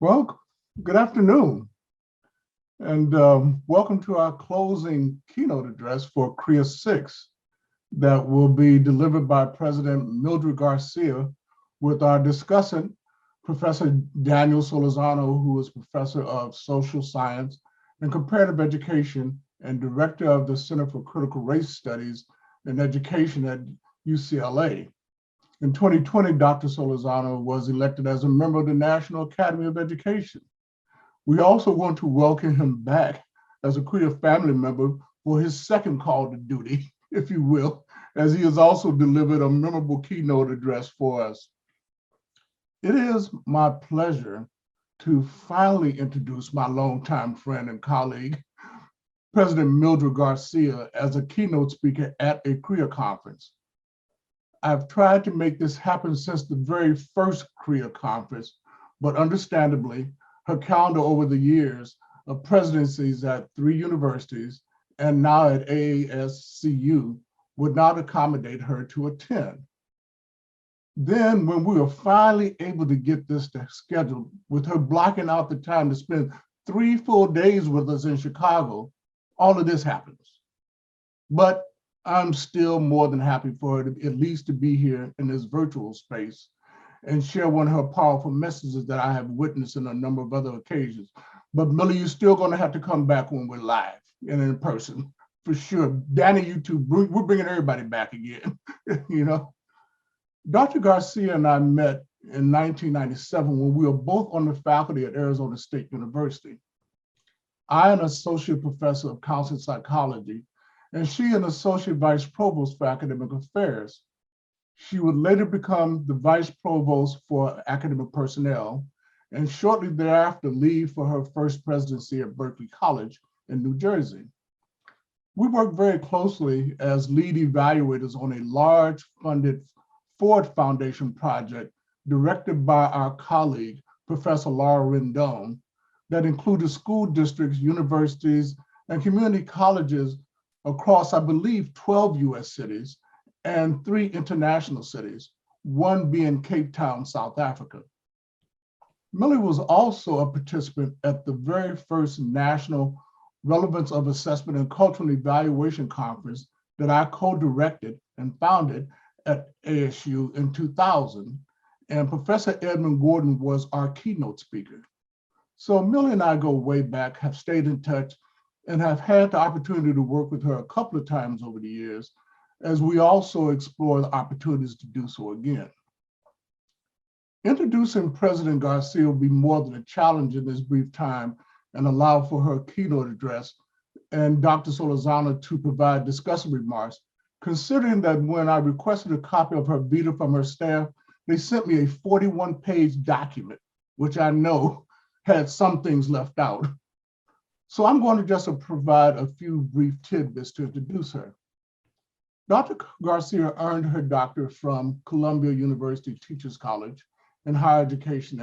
Well, good afternoon, and welcome to our closing keynote address for CREA 6 that will be delivered by President Mildred Garcia with our discussant, Professor Daniel Solorzano, who is Professor of Social Science and Comparative Education and Director of the Center for Critical Race Studies and Education at UCLA. In 2020, Dr. Solorzano was elected as a member of the National Academy of Education. We also want to welcome him back as a CREA family member for his second call to duty, if you will, as he has also delivered a memorable keynote address for us. It is my pleasure to finally introduce my longtime friend and colleague, President Mildred Garcia, as a keynote speaker at a CREA conference. I've tried to make this happen since the very first CREA conference, but understandably, her calendar over the years of presidencies at 3 universities and now at AASCU would not accommodate her to attend. Then when we were finally able to get this scheduled, with her blocking out the time to spend 3 full days with us in Chicago, all of this happens. But I'm still more than happy for her to at least to be here in this virtual space and share one of her powerful messages that I have witnessed in a number of other occasions. But Millie, you're still gonna have to come back when we're live and in person, for sure. Danny, you too, we're bringing everybody back again, you know? Dr. Garcia and I met in 1997 when we were both on the faculty at Arizona State University. I an associate professor of counseling psychology, and she an associate vice provost for academic affairs. She would later become the vice provost for academic personnel, and shortly thereafter leave for her first presidency at Berkeley College in New Jersey. We worked very closely as lead evaluators on a large funded Ford Foundation project directed by our colleague, Professor Laura Rendon, that included school districts, universities, and community colleges across, I believe, 12 US cities and 3 international cities, one being Cape Town, South Africa. Millie was also a participant at the very first National Relevance of Assessment and Cultural Evaluation Conference that I co-directed and founded at ASU in 2000, and Professor Edmund Gordon was our keynote speaker. So Millie and I go way back, have stayed in touch, and have had the opportunity to work with her a couple of times over the years, as we also explore the opportunities to do so again. Introducing President Garcia will be more than a challenge in this brief time and allow for her keynote address and Dr. Solorzano to provide discussion remarks, considering that when I requested a copy of her vita from her staff, they sent me a 41-page document, which I know had some things left out. So I'm going to just provide a few brief tidbits to introduce her. Dr. Garcia earned her doctorate from Columbia University Teachers College in higher education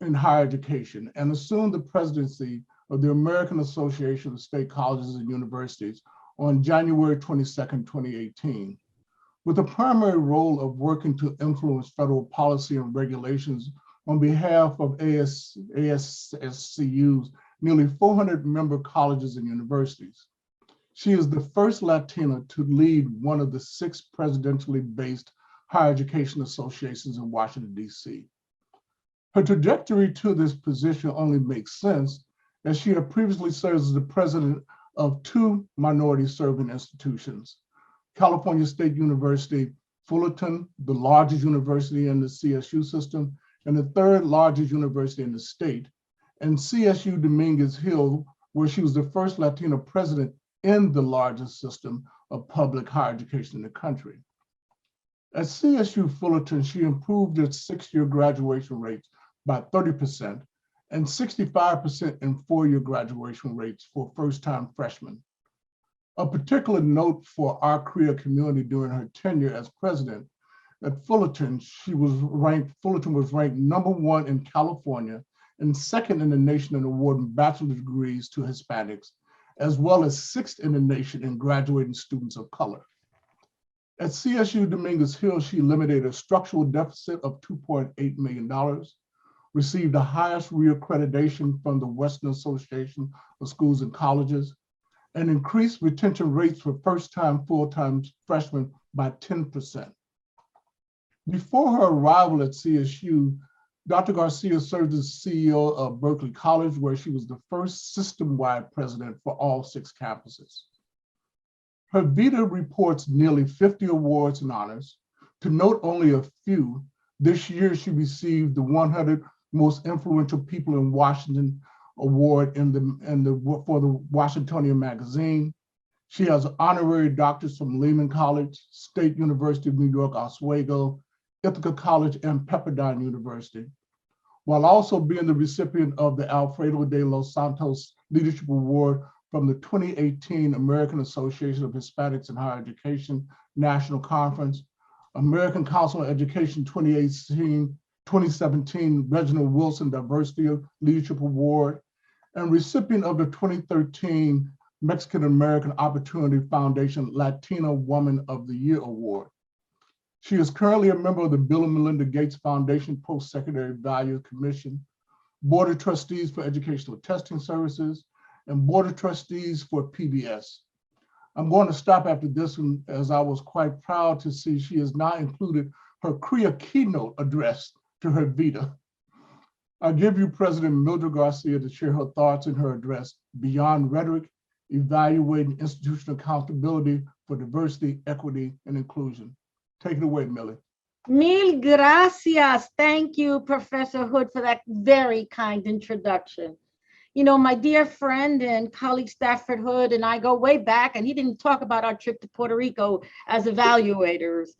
and assumed the presidency of the American Association of State Colleges and Universities on January 22nd, 2018, with the primary role of working to influence federal policy and regulations on behalf of ASCU's nearly 400 member colleges and universities. She is the first Latina to lead one of the 6 presidentially based higher education associations in Washington, D.C. Her trajectory to this position only makes sense as she had previously served as the president of 2 minority serving institutions, California State University, Fullerton, the largest university in the CSU system, and the 3rd largest university in the state, and CSU Dominguez Hill, where she was the first Latina president in the largest system of public higher education in the country. At CSU Fullerton, she improved its 6-year graduation rates by 30% and 65% in 4-year graduation rates for first-time freshmen. A particular note for our CREA community during her tenure as president, at Fullerton, Fullerton was ranked #1 in California and 2nd in the nation in awarding bachelor's degrees to Hispanics, as well as 6th in the nation in graduating students of color. At CSU Dominguez Hill, she eliminated a structural deficit of $2.8 million, received the highest reaccreditation from the Western Association of Schools and Colleges, and increased retention rates for first-time full-time freshmen by 10%. Before her arrival at CSU, Dr. Garcia served as CEO of Berkeley College, where she was the first system-wide president for all 6 campuses. Her vita reports nearly 50 awards and honors. To note only a few, this year she received the 100 Most Influential People in Washington Award for the Washingtonian magazine. She has honorary doctors from Lehman College, State University of New York, Oswego, Ithaca College, and Pepperdine University, while also being the recipient of the Alfredo de los Santos Leadership Award from the 2018 American Association of Hispanics in Higher Education National Conference, American Council on Education 2017 Reginald Wilson Diversity Leadership Award, and recipient of the 2013 Mexican American Opportunity Foundation Latina Woman of the Year Award. She is currently a member of the Bill and Melinda Gates Foundation Post-Secondary Value Commission, Board of Trustees for Educational Testing Services, and Board of Trustees for PBS. I'm going to stop after this one, as I was quite proud to see she has now included her CREA keynote address to her vita. I give you President Mildred Garcia to share her thoughts in her address, Beyond Rhetoric, Evaluating Institutional Accountability for Diversity, Equity, and Inclusion. Take it away, Millie. Mil gracias. Thank you, Professor Hood, for that very kind introduction. You know, my dear friend and colleague Stafford Hood and I go way back, and he didn't talk about our trip to Puerto Rico as evaluators.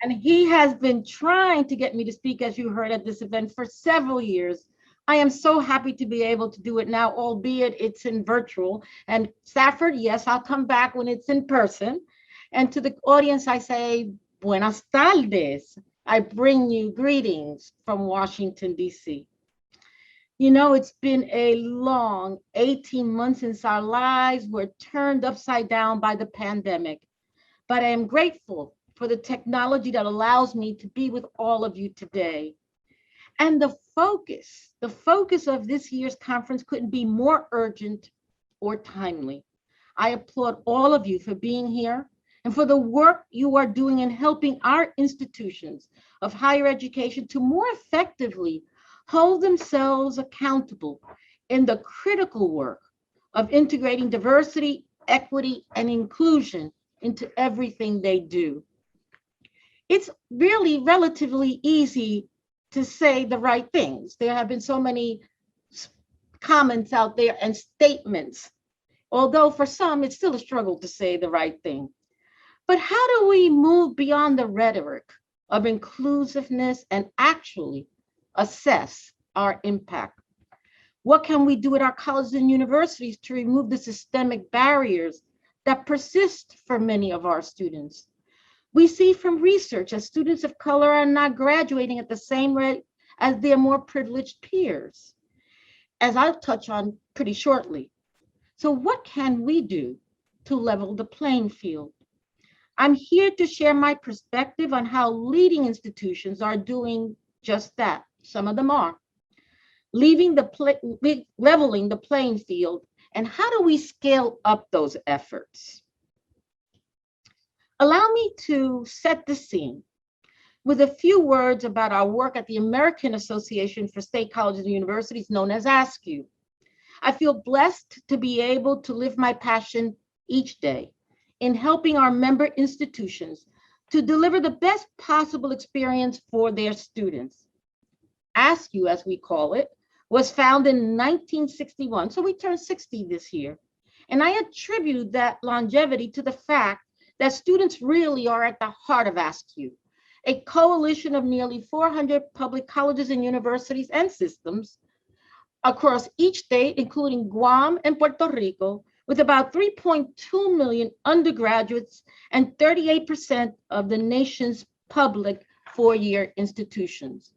And he has been trying to get me to speak, as you heard, at this event for several years. I am so happy to be able to do it now, albeit it's in virtual. And Stafford, yes, I'll come back when it's in person. And to the audience, I say, buenas tardes. I bring you greetings from Washington, D.C. You know, it's been a long 18 months since our lives were turned upside down by the pandemic. But I am grateful for the technology that allows me to be with all of you today. And the focus of this year's conference couldn't be more urgent or timely. I applaud all of you for being here and for the work you are doing in helping our institutions of higher education to more effectively hold themselves accountable in the critical work of integrating diversity, equity, and inclusion into everything they do. It's really relatively easy to say the right things. There have been so many comments out there and statements, although for some, it's still a struggle to say the right thing. But how do we move beyond the rhetoric of inclusiveness and actually assess our impact? What can we do at our colleges and universities to remove the systemic barriers that persist for many of our students? We see from research that students of color are not graduating at the same rate as their more privileged peers, as I'll touch on pretty shortly. So what can we do to level the playing field? I'm here to share my perspective on how leading institutions are doing just that. Some of them are. Leveling the playing field, and how do we scale up those efforts? Allow me to set the scene with a few words about our work at the American Association for State Colleges and Universities, known as ASCU. I feel blessed to be able to live my passion each day in helping our member institutions to deliver the best possible experience for their students. ASCU, as we call it, was founded in 1961, so we turned 60 this year. And I attribute that longevity to the fact that students really are at the heart of ASCU, a coalition of nearly 400 public colleges and universities and systems across each state, including Guam and Puerto Rico, with about 3.2 million undergraduates and 38% of the nation's public four-year institutions.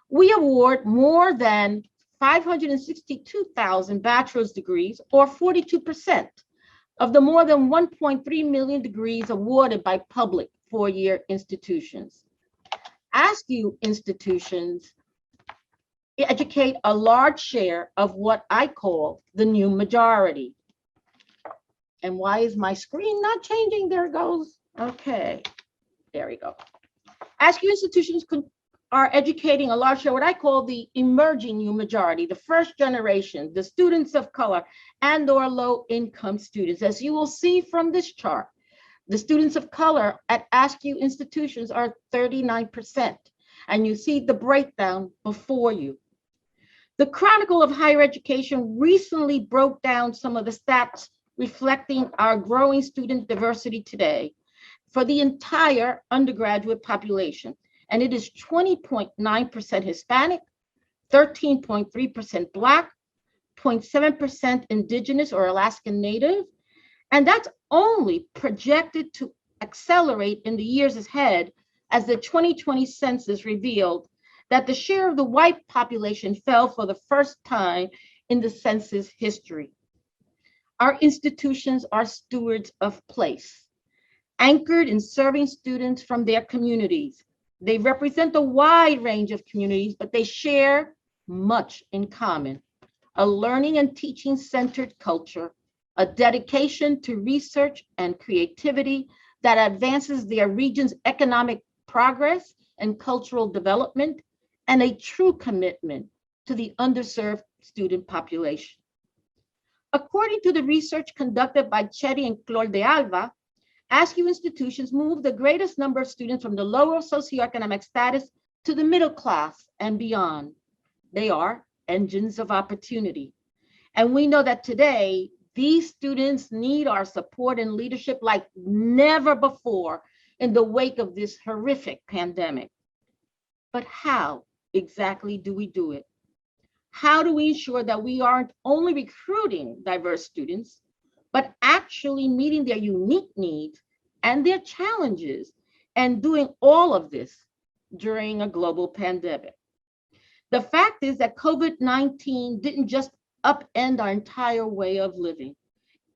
We award more than 562,000 bachelor's degrees, or 42% of the more than 1.3 million degrees awarded by public four-year institutions. ASCU institutions educate a large share of what I call the new majority. And why is my screen not changing? There it goes. Okay, there we go. Ask you institutions are educating a large share, what I call the emerging new majority, the first generation, the students of color and or low income students. As you will see from this chart, the students of color at ASKU institutions are 39%. And you see the breakdown before you. The Chronicle of Higher Education recently broke down some of the stats reflecting our growing student diversity today for the entire undergraduate population. And it is 20.9% Hispanic, 13.3% Black, 0.7% Indigenous or Alaskan Native. And that's only projected to accelerate in the years ahead as the 2020 census revealed that the share of the white population fell for the first time in the census history. Our institutions are stewards of place, anchored in serving students from their communities. They represent a wide range of communities, but they share much in common: a learning and teaching centered culture, a dedication to research and creativity that advances their region's economic progress and cultural development, and a true commitment to the underserved student population. According to the research conducted by Chetty and Clor de Alba, ASKU institutions move the greatest number of students from the lower socioeconomic status to the middle class and beyond. They are engines of opportunity. And we know that today, these students need our support and leadership like never before in the wake of this horrific pandemic. But how exactly do we do it? How do we ensure that we aren't only recruiting diverse students, but actually meeting their unique needs and their challenges, and doing all of this during a global pandemic? The fact is that COVID-19 didn't just upend our entire way of living.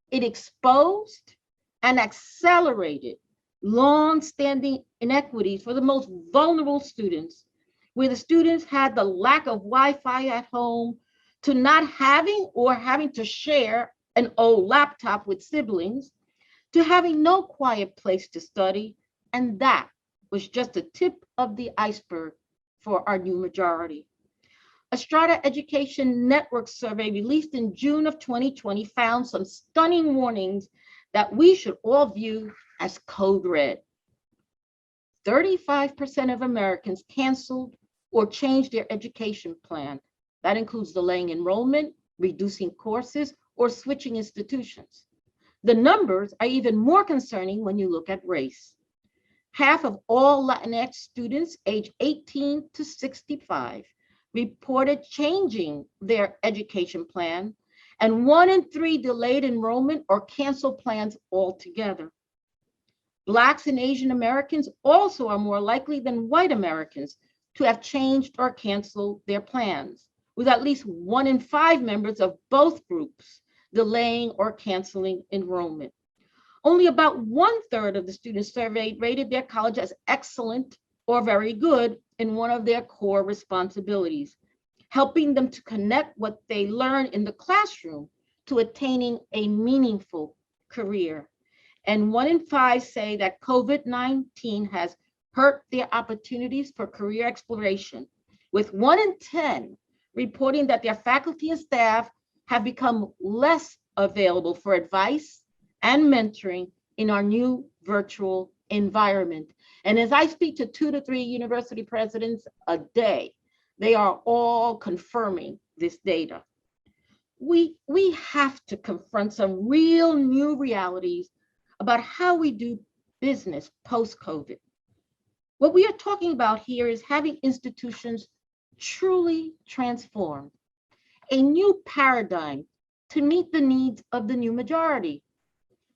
It exposed and accelerated long-standing inequities for the most vulnerable students, where the students had the lack of Wi-Fi at home, to not having or having to share an old laptop with siblings, to having no quiet place to study. And that was just the tip of the iceberg for our new majority. A Strata Education Network survey released in June of 2020 found some stunning warnings that we should all view as code red. 35% of Americans canceled or changed their education plan. That includes delaying enrollment, reducing courses, or switching institutions. The numbers are even more concerning when you look at race. Half of all Latinx students aged 18 to 65 reported changing their education plan, and 1 in 3 delayed enrollment or canceled plans altogether. Blacks and Asian Americans also are more likely than white Americans to have changed or canceled their plans, with at least 1 in 5 members of both groups delaying or canceling enrollment. Only about 1/3 of the students surveyed rated their college as excellent or very good in one of their core responsibilities, helping them to connect what they learn in the classroom to attaining a meaningful career. And 1 in 5 say that COVID-19 has hurt their opportunities for career exploration, with 1 in 10 reporting that their faculty and staff have become less available for advice and mentoring in our new virtual environment. And as I speak to 2 to 3 university presidents a day, they are all confirming this data. We have to confront some real new realities about how we do business post-COVID. What we are talking about here is having institutions truly transformed, a new paradigm to meet the needs of the new majority.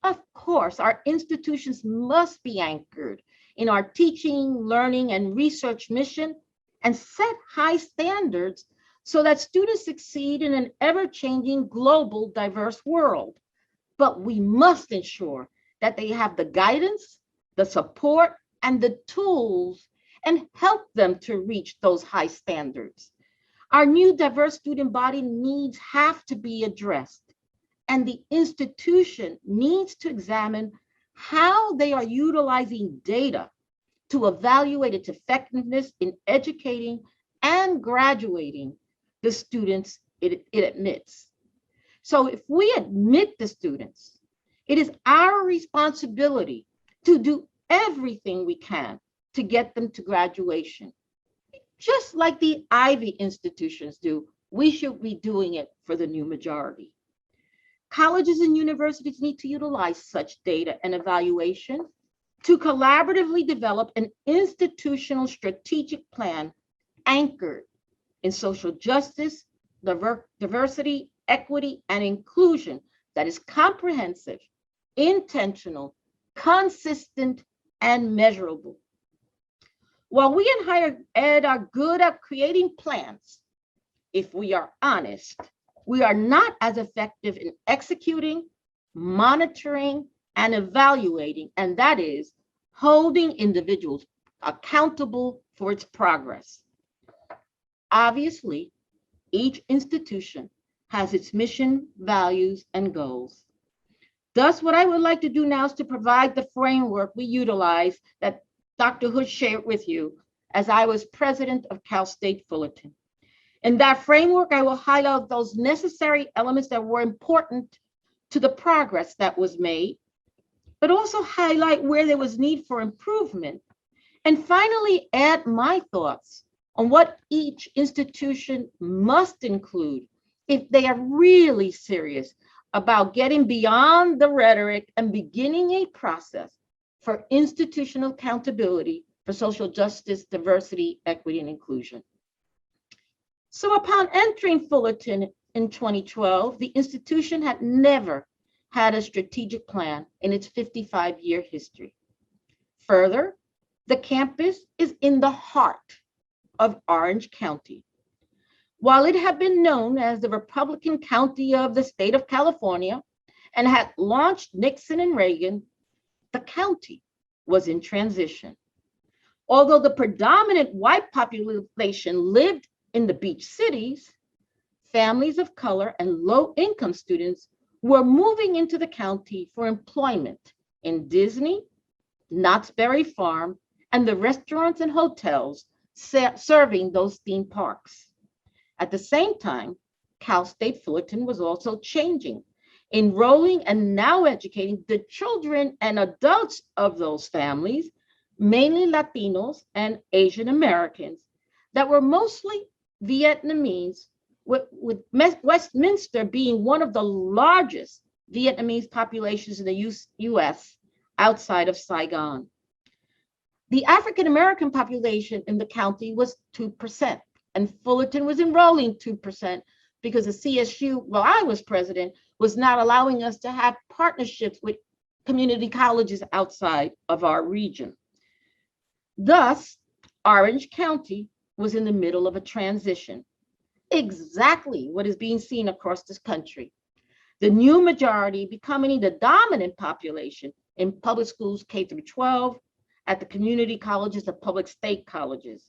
Of course, our institutions must be anchored in our teaching, learning, and research mission, and set high standards so that students succeed in an ever-changing global diverse world. But we must ensure that they have the guidance, the support, and the tools, and help them to reach those high standards. Our new diverse student body needs have to be addressed, and the institution needs to examine how they are utilizing data to evaluate its effectiveness in educating and graduating the students it admits. So if we admit the students, it is our responsibility to do everything we can to get them to graduation. Just like the Ivy institutions do, we should be doing it for the new majority. Colleges and universities need to utilize such data and evaluation to collaboratively develop an institutional strategic plan anchored in social justice, diversity, equity, and inclusion that is comprehensive, intentional, consistent, and measurable. While we in higher ed are good at creating plans, if we are honest, we are not as effective in executing, monitoring, and evaluating, and that is holding individuals accountable for its progress. Obviously, each institution has its mission, values, and goals. Thus, what I would like to do now is to provide the framework we utilize that Dr. Hood shared with you as I was president of Cal State Fullerton. In that framework, I will highlight those necessary elements that were important to the progress that was made, but also highlight where there was need for improvement, and finally add my thoughts on what each institution must include if they are really serious about getting beyond the rhetoric and beginning a process for institutional accountability for social justice, diversity, equity, and inclusion. So upon entering Fullerton in 2012, the institution had never had a strategic plan in its 55-year history. Further, the campus is in the heart of Orange County. While it had been known as the Republican county of the state of California and had launched Nixon and Reagan, the county was in transition. Although the predominant white population lived in the beach cities, families of color and low-income students were moving into the county for employment in Disney, Knott's Berry Farm, and the restaurants and hotels serving those theme parks. At the same time, Cal State Fullerton was also changing, enrolling and now educating the children and adults of those families, mainly Latinos and Asian Americans, that were mostly Vietnamese, with Westminster being one of the largest Vietnamese populations in the US outside of Saigon. The African American population in the county was 2%, and Fullerton was enrolling 2% because the CSU, while I was president, was not allowing us to have partnerships with community colleges outside of our region. Thus, Orange County was in the middle of a transition, exactly what is being seen across this country. The new majority becoming the dominant population in public schools K through 12, at the community colleges, the public state colleges.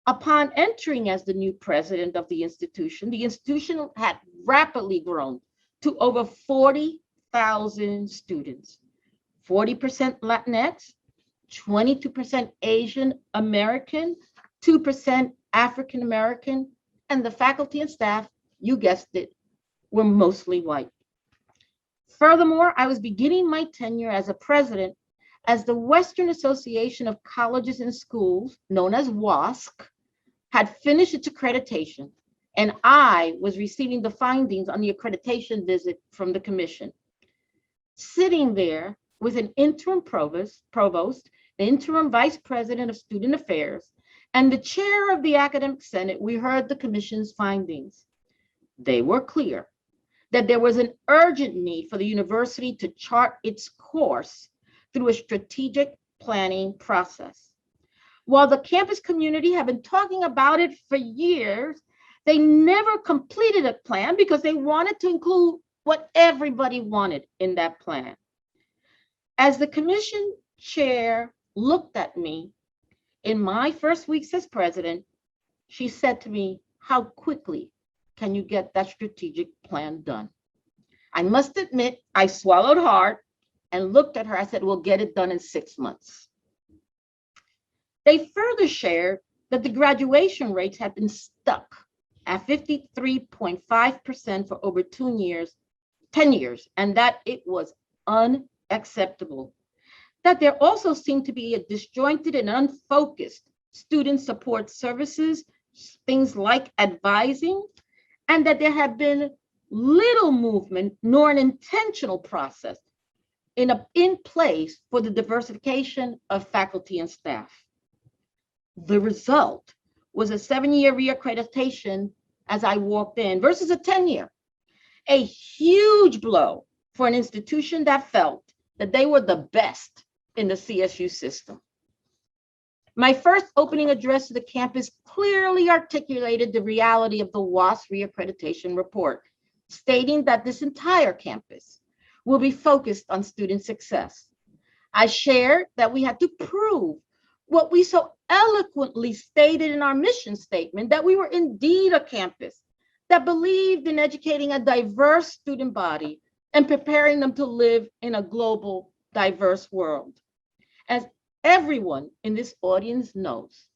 Upon entering as the new president of the institution had rapidly grown to over 40,000 students, 40% Latinx, 22% Asian American, 2% African American, and the faculty and staff, you guessed it, were mostly white. Furthermore, I was beginning my tenure as a president as the Western Association of Colleges and Schools, known as WASC, had finished its accreditation, and I was receiving the findings on the accreditation visit from the commission. Sitting there with an interim provost, the interim vice president of student affairs, and the chair of the academic senate, we heard the commission's findings. They were clear that there was an urgent need for the university to chart its course through a strategic planning process. While the campus community had been talking about it for years, they never completed a plan because they wanted to include what everybody wanted in that plan. As the commission chair looked at me in my first weeks as president, she said to me, how quickly can you get that strategic plan done? I must admit, I swallowed hard and looked at her. I said, we'll get it done in 6 months. They further shared that the graduation rates had been stuck at 53.5% for over 10 years, and that it was unacceptable. That there also seemed to be a disjointed and unfocused student support services, things like advising, and that there had been little movement nor an intentional process in place for the diversification of faculty and staff. The result was a 7-year reaccreditation as I walked in versus a 10-year, a huge blow for an institution that felt that they were the best in the CSU system. My first opening address to the campus clearly articulated the reality of the WASP reaccreditation report, stating that this entire campus will be focused on student success. I shared that we had to prove what we so eloquently stated in our mission statement, that we were indeed a campus that believed in educating a diverse student body and preparing them to live in a global, diverse world. As everyone in this audience knows,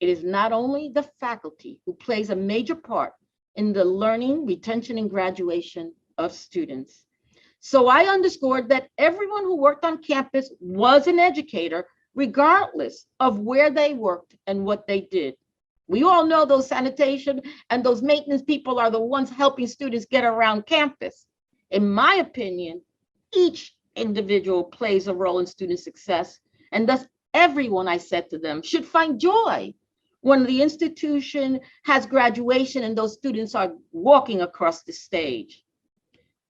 it is not only the faculty who plays a major part in the learning, retention, and graduation of students. So I underscored that everyone who worked on campus was an educator, regardless of where they worked and what they did. We all know those sanitation and those maintenance people are the ones helping students get around campus. In my opinion, each individual plays a role in student success, and thus everyone, I said to them, should find joy when the institution has graduation and those students are walking across the stage.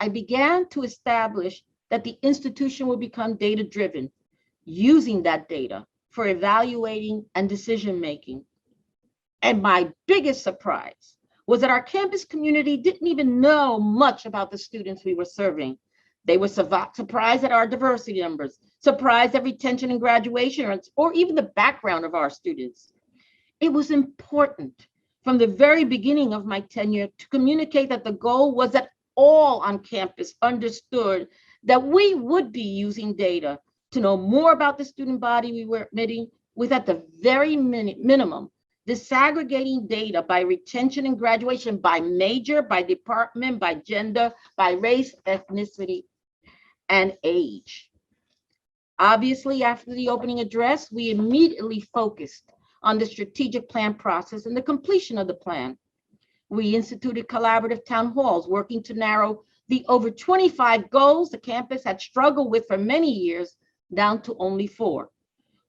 I began to establish that the institution will become data-driven, using that data for evaluating and decision-making. And my biggest surprise was that our campus community didn't even know much about the students we were serving. They were surprised at our diversity numbers, surprised at retention and graduation, or even the background of our students. It was important from the very beginning of my tenure to communicate that the goal was that all on campus understood that we would be using data to know more about the student body we were admitting, with at the very minimum, disaggregating data by retention and graduation, by major, by department, by gender, by race, ethnicity, and age. Obviously, after the opening address, we immediately focused on the strategic plan process and the completion of the plan. We instituted collaborative town halls, working to narrow the over 25 goals the campus had struggled with for many years down to only 4.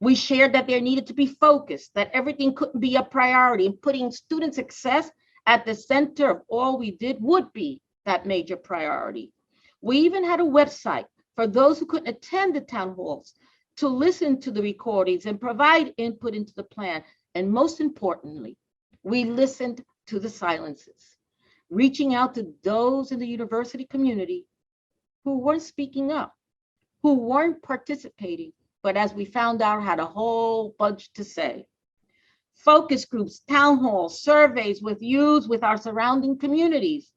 We shared that there needed to be focus, that everything couldn't be a priority, and putting student success at the center of all we did would be that major priority. We even had a website for those who couldn't attend the town halls to listen to the recordings and provide input into the plan. And most importantly, we listened to the silences, reaching out to those in the university community who weren't speaking up, who weren't participating, but as we found out, had a whole bunch to say. Focus groups, town halls, surveys with youth, with our surrounding communities.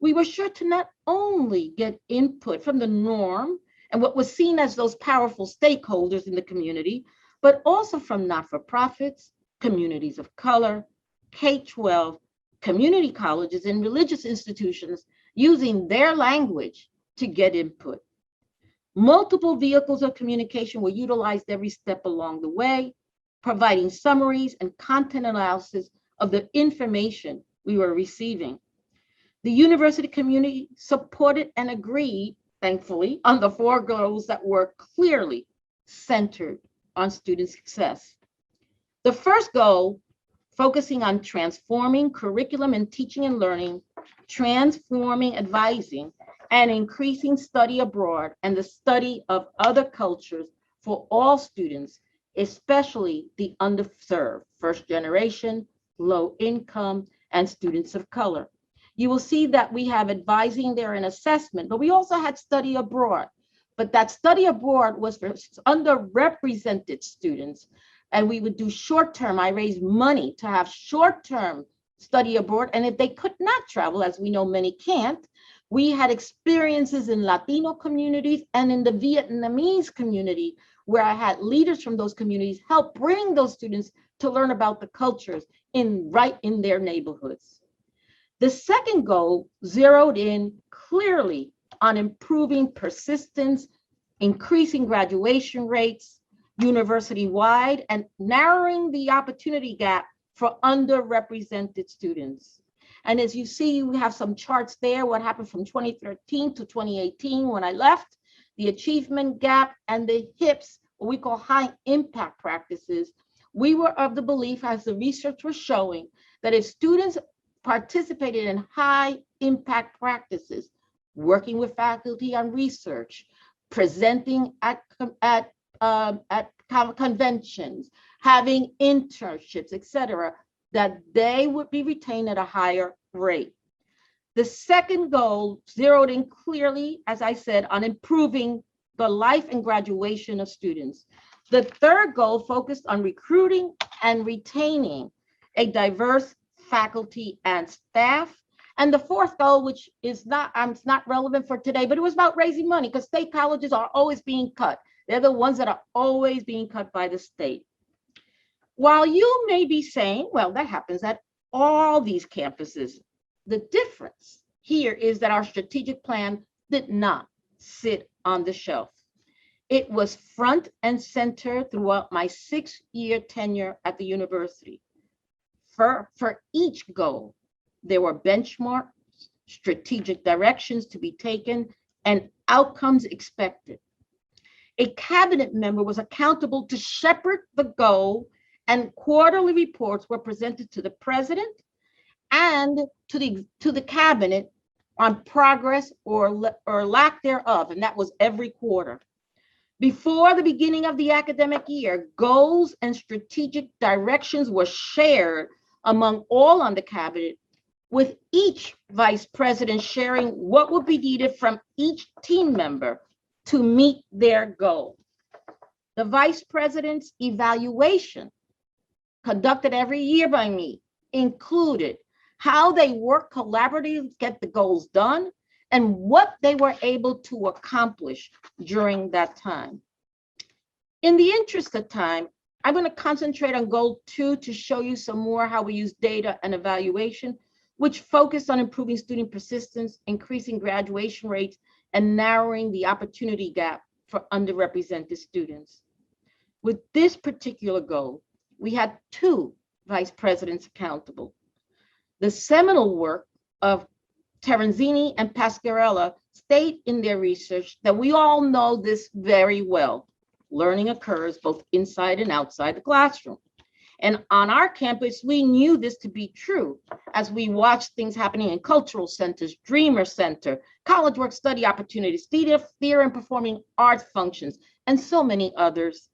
We were sure to not only get input from the norm and what was seen as those powerful stakeholders in the community, but also from not-for-profits, communities of color, K-12, community colleges, and religious institutions using their language to get input. Multiple vehicles of communication were utilized every step along the way, providing summaries and content analysis of the information we were receiving. The university community supported and agreed, thankfully, on the 4 goals that were clearly centered on student success. The first goal, focusing on transforming curriculum and teaching and learning, transforming advising, and increasing study abroad and the study of other cultures for all students, especially the underserved, first generation, low income, and students of color. You will see that we have advising there and assessment, but we also had study abroad. But that study abroad was for underrepresented students. And we would do short-term. I raised money to have short-term study abroad. And if they could not travel, as we know many can't, we had experiences in Latino communities and in the Vietnamese community, where I had leaders from those communities help bring those students to learn about the cultures right in their neighborhoods. The second goal zeroed in clearly on improving persistence, increasing graduation rates university-wide, and narrowing the opportunity gap for underrepresented students. And as you see, you have some charts there, what happened from 2013 to 2018 when I left, the achievement gap and the HIPS, what we call high impact practices. We were of the belief, as the research was showing, that if students participated in high impact practices, working with faculty on research, presenting at conventions, having internships, etc., that they would be retained at a higher rate. The second goal zeroed in clearly, as I said, on improving the life and graduation of students. The third goal focused on recruiting and retaining a diverse faculty and staff. And the fourth goal, which is not relevant for today, but it was about raising money, because state colleges are always being cut. They're the ones that are always being cut by the state. While you may be saying, well, that happens at all these campuses, the difference here is that our strategic plan did not sit on the shelf. It was front and center throughout my 6-year tenure at the university. For each goal, there were benchmarks, strategic directions to be taken, and outcomes expected. A cabinet member was accountable to shepherd the goal, and quarterly reports were presented to the president and to the cabinet on progress or lack thereof, and that was every quarter. Before the beginning of the academic year, goals and strategic directions were shared among all on the cabinet, with each vice president sharing what would be needed from each team member to meet their goal. The vice president's evaluation, conducted every year by me, included how they worked collaboratively to get the goals done and what they were able to accomplish during that time. In the interest of time, I'm going to concentrate on goal 2 to show you some more how we use data and evaluation, which focused on improving student persistence, increasing graduation rates, and narrowing the opportunity gap for underrepresented students. With this particular goal, we had 2 vice presidents accountable. The seminal work of Terenzini and Pasquarella state in their research that we all know this very well. Learning occurs both inside and outside the classroom. And on our campus, we knew this to be true as we watched things happening in cultural centers, Dreamer Center, college work study opportunities, theater and performing arts functions, and so many others.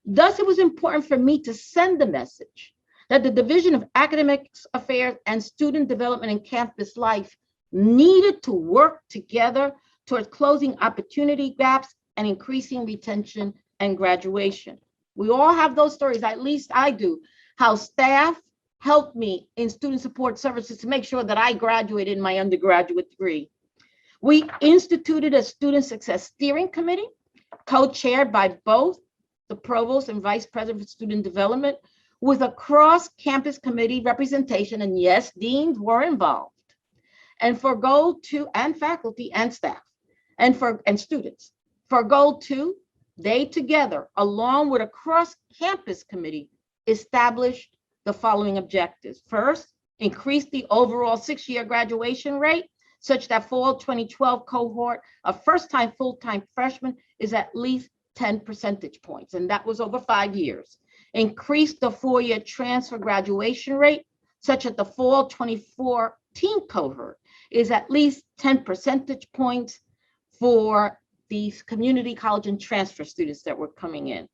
Thus, it was important for me to send the message that the Division of Academic Affairs and Student Development and Campus Life needed to work together towards closing opportunity gaps and increasing retention and graduation. We all have those stories, at least I do, how staff helped me in student support services to make sure that I graduated in my undergraduate degree. We instituted a student success steering committee, co-chaired by both the provost and vice president for student development, with a cross-campus committee representation, and yes, deans were involved. And for goal 2, and faculty and staff, and students. For goal 2, they together, along with a cross-campus committee, established the following objectives. First, increase the overall 6-year graduation rate such that fall 2012 cohort of first-time full-time freshmen is at least 10 percentage points, and that was over 5 years. Increase the 4-year transfer graduation rate such that the fall 2014 cohort is at least 10 percentage points for these community college and transfer students that were coming in.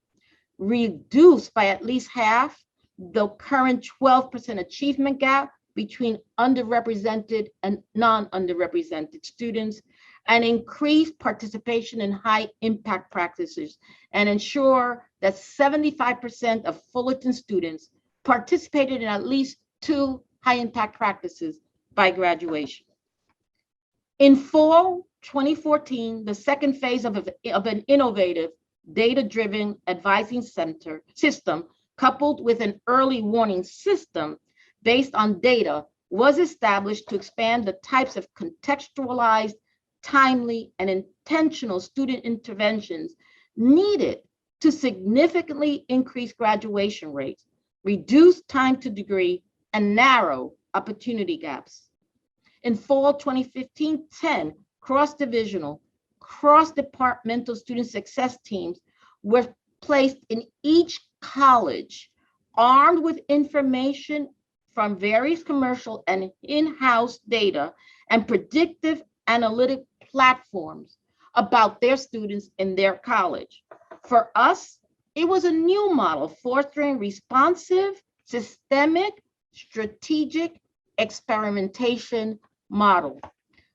Reduce by at least half the current 12% achievement gap between underrepresented and non-underrepresented students, and increase participation in high impact practices, and ensure that 75% of Fullerton students participated in at least 2 high impact practices by graduation. In fall 2014, the second phase of an innovative data-driven advising center system coupled with an early warning system based on data was established to expand the types of contextualized, timely, and intentional student interventions needed to significantly increase graduation rates, reduce time to degree, and narrow opportunity gaps. In fall 2015, 10 cross-divisional, cross-departmental student success teams were placed in each college, armed with information from various commercial and in-house data and predictive analytic platforms about their students in their college. For us, it was a new model fostering responsive, systemic, strategic experimentation model.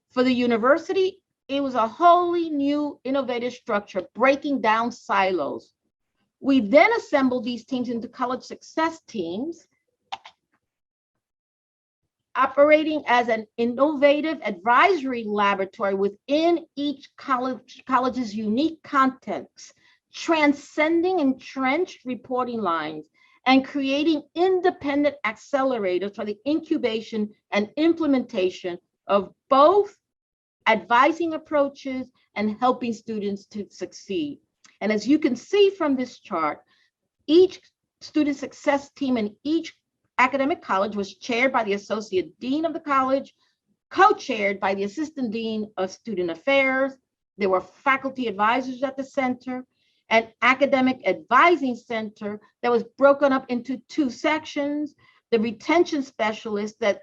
For the university, it was a wholly new innovative structure, breaking down silos. We then assembled these teams into college success teams, operating as an innovative advisory laboratory within each college's unique context, transcending entrenched reporting lines and creating independent accelerators for the incubation and implementation of both advising approaches and helping students to succeed. And as you can see from this chart, each student success team in each academic college was chaired by the associate dean of the college, co-chaired by the assistant dean of student affairs. There were faculty advisors at the center, an academic advising center that was broken up into two sections, the retention specialist that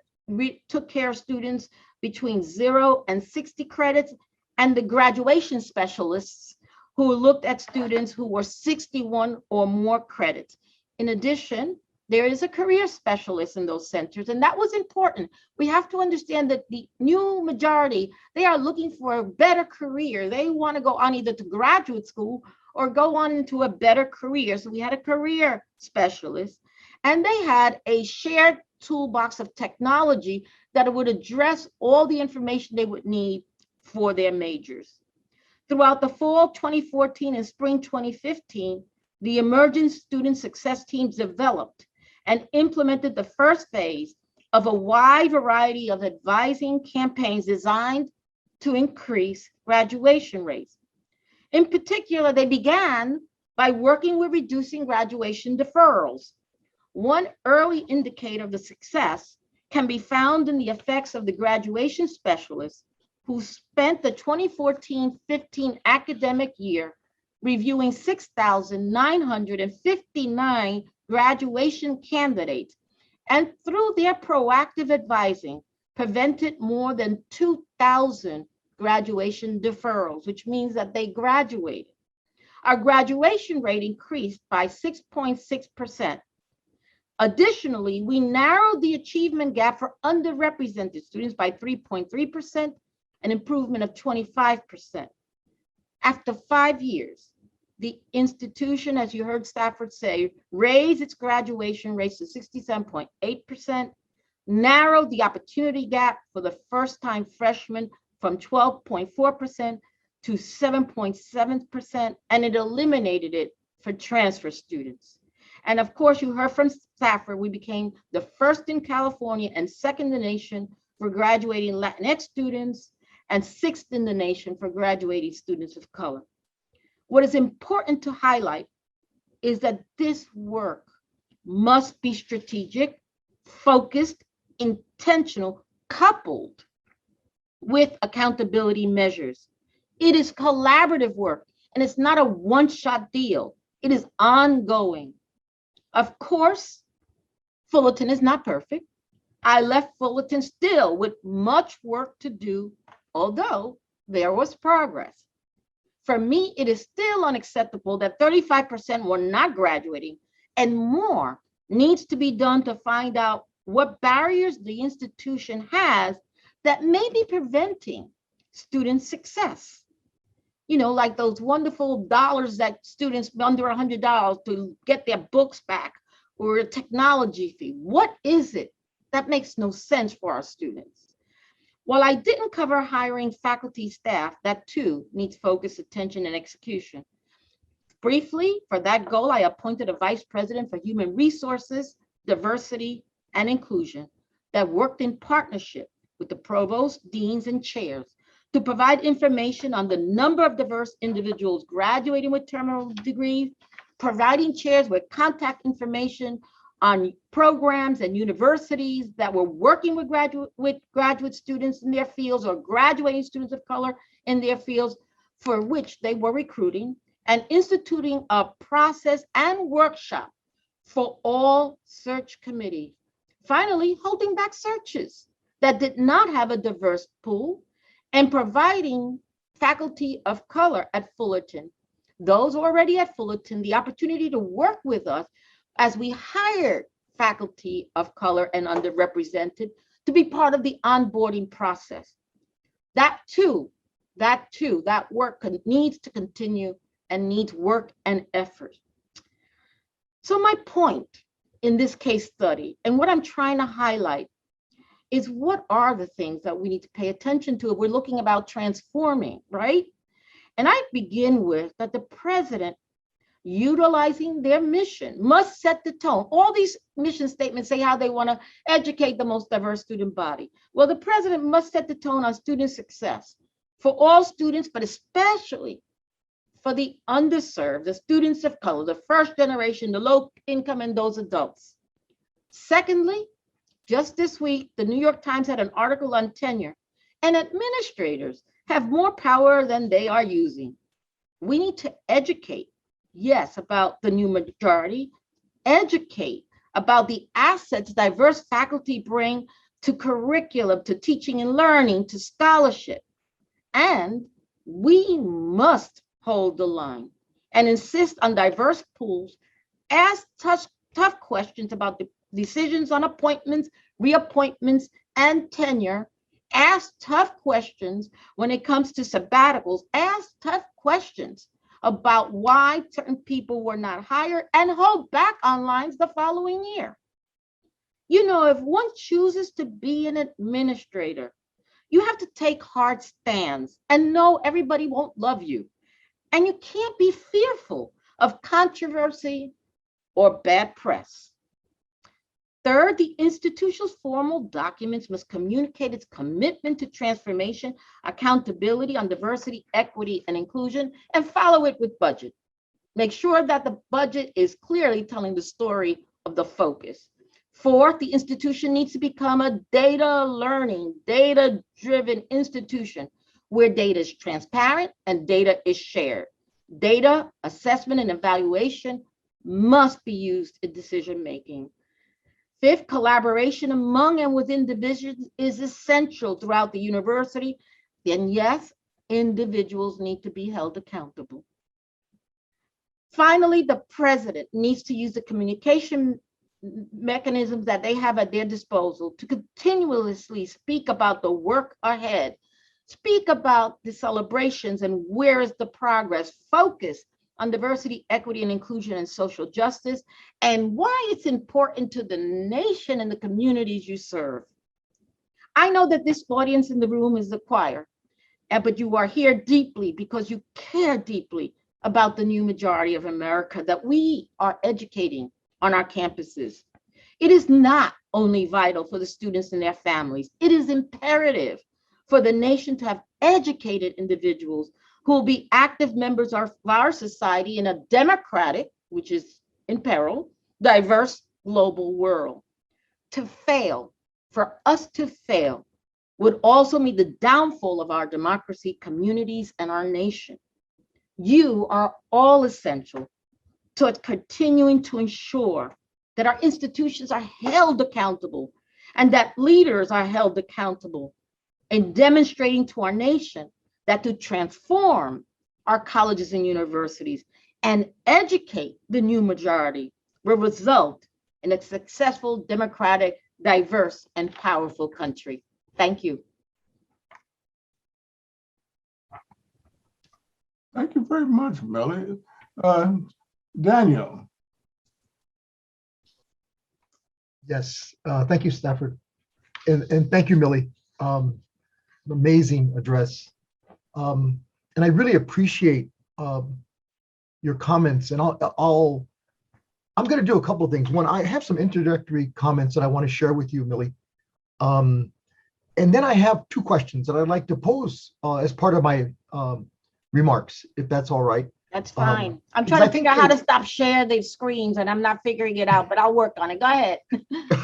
took care of students between 0 and 60 credits, and the graduation specialists who looked at students who were 61 or more credits. In addition, there is a career specialist in those centers, and that was important. We have to understand that the new majority, they are looking for a better career. They want to go on either to graduate school or go on into a better career. So we had a career specialist, and they had a shared toolbox of technology that would address all the information they would need for their majors. Throughout the fall 2014 and spring 2015, the emerging student success teams developed and implemented the first phase of a wide variety of advising campaigns designed to increase graduation rates. In particular, they began by working with reducing graduation deferrals. One early indicator of the success can be found in the effects of the graduation specialists who spent the 2014-15 academic year reviewing 6,959 graduation candidates, and through their proactive advising, prevented more than 2,000 graduation deferrals, which means that they graduated. Our graduation rate increased by 6.6%. Additionally, we narrowed the achievement gap for underrepresented students by 3.3%, an improvement of 25%. After 5 years, the institution, as you heard Stafford say, raised its graduation rates to 67.8%, narrowed the opportunity gap for the first-time freshmen from 12.4% to 7.7%, and it eliminated it for transfer students. And of course, you heard from Stafford, we became the first in California and second in the nation for graduating Latinx students and sixth in the nation for graduating students of color. What is important to highlight is that this work must be strategic, focused, intentional, coupled with accountability measures. It is collaborative work, and it's not a one-shot deal. It is ongoing. Of course, Fullerton is not perfect. I left Fullerton still with much work to do, although there was progress. For me, it is still unacceptable that 35% were not graduating, and more needs to be done to find out what barriers the institution has that may be preventing student success. You know, like those wonderful dollars that students under $100 to get their books back, or a technology fee. What is it That makes no sense for our students. While I didn't cover hiring faculty staff, that too needs focus, attention, and execution. Briefly, for that goal, I appointed a vice president for human resources, diversity, and inclusion that worked in partnership with the provost, deans, and chairs to provide information on the number of diverse individuals graduating with terminal degrees, providing chairs with contact information on programs and universities that were working with graduate students in their fields or graduating students of color in their fields for which they were recruiting, and instituting a process and workshop for all search committees. Finally, holding back searches that did not have a diverse pool and providing faculty of color at Fullerton, those already at Fullerton, the opportunity to work with us as we hired faculty of color and underrepresented to be part of the onboarding process. That work needs to continue and needs work and effort. So my point in this case study, and what I'm trying to highlight, is what are the things that we need to pay attention to if we're looking about transforming, right? And I begin with that the president, utilizing their mission, must set the tone. All these mission statements say how they want to educate the most diverse student body. Well, the president must set the tone on student success for all students, but especially for the underserved, the students of color, the first generation, the low income, and those adults. Secondly, just this week, the New York Times had an article on tenure, and administrators have more power than they are using. We need to educate, yes, about the new majority, educate about the assets diverse faculty bring to curriculum, to teaching and learning, to scholarship. And we must hold the line and insist on diverse pools, ask tough questions about the decisions on appointments, reappointments, and tenure, ask tough questions when it comes to sabbaticals, ask tough questions about why certain people were not hired, and hold back on lines the following year. You know, if one chooses to be an administrator, you have to take hard stands and know everybody won't love you. And you can't be fearful of controversy or bad press. Third, the institution's formal documents must communicate its commitment to transformation, accountability on diversity, equity, and inclusion, and follow it with budget. Make sure that the budget is clearly telling the story of the focus. Fourth, the institution needs to become a data-learning, data-driven institution where data is transparent and data is shared. Data, assessment, and evaluation must be used in decision-making. Fifth, collaboration among and within divisions is essential throughout the university. And yes, individuals need to be held accountable. Finally, the president needs to use the communication mechanisms that they have at their disposal to continuously speak about the work ahead, speak about the celebrations and where is the progress, focus on diversity, equity, and inclusion and social justice, and why it's important to the nation and the communities you serve. I know that this audience in the room is the choir, but you are here deeply because you care deeply about the new majority of America that we are educating on our campuses. It is not only vital for the students and their families, it is imperative for the nation to have educated individuals who will be active members of our society in a democratic, which is in peril, diverse global world. To fail, for us to fail, would also mean the downfall of our democracy, communities, and our nation. You are all essential to continuing to ensure that our institutions are held accountable and that leaders are held accountable, in demonstrating to our nation that to transform our colleges and universities and educate the new majority will result in a successful, democratic, diverse, and powerful country. Thank you. Thank you very much, Melly. Daniel. Yes, thank you, Stafford. And thank you, Millie. Amazing address. And I really appreciate your comments. And I'm going to do a couple of things. One, I have some introductory comments that I want to share with you, Millie. And then I have two questions that I'd like to pose as part of my remarks, if that's all right. That's fine. I'm trying to figure out how to stop sharing the screens, and I'm not figuring it out, but I'll work on it. Go ahead.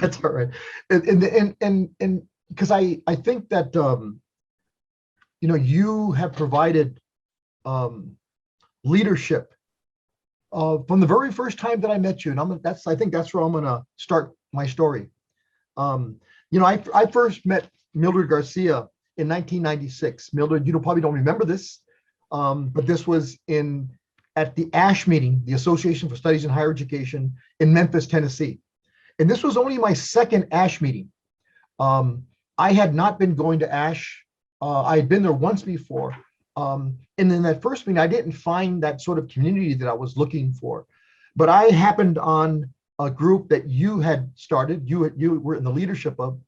That's all right. And because I think that you have provided leadership from the very first time that I met you, and I think that's where I'm going to start my story. I first met Mildred Garcia in 1996. Mildred, you probably don't remember this, but this was at the ASH meeting, the Association for Studies in Higher Education in Memphis, Tennessee. And this was only my second ASH meeting. I had not been going to ASH. I had been there once before. And in that first meeting, I didn't find that sort of community that I was looking for. But I happened on a group that you had started, you were in the leadership of,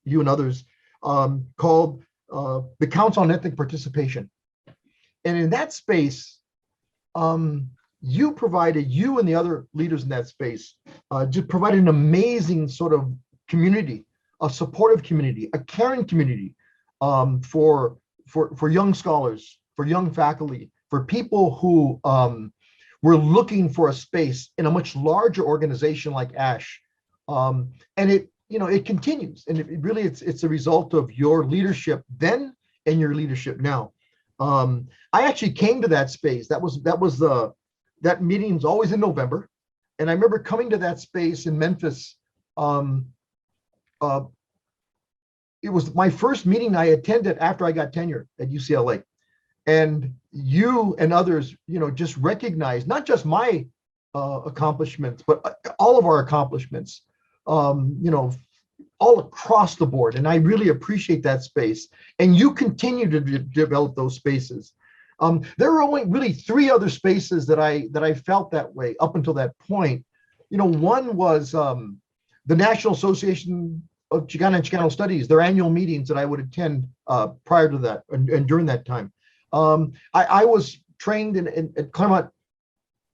you and others, called the Council on Ethnic Participation. And in that space, you and the other leaders in that space just provided an amazing sort of community, a supportive community, a caring community for young scholars, for young faculty, for people who were looking for a space in a much larger organization like ASH. And it continues, and it's a result of your leadership then and your leadership now. I actually came to that space. That meeting's always in November, and I remember coming to that space in Memphis. It was my first meeting I attended after I got tenure at UCLA, and you and others, just recognized not just my accomplishments, but all of our accomplishments. All across the board. And I really appreciate that space. And you continue to develop those spaces. There were only really three other spaces that I felt that way up until that point. One was the National Association of Chicana and Chicano Studies, their annual meetings that I would attend prior to that and during that time. I was trained at Claremont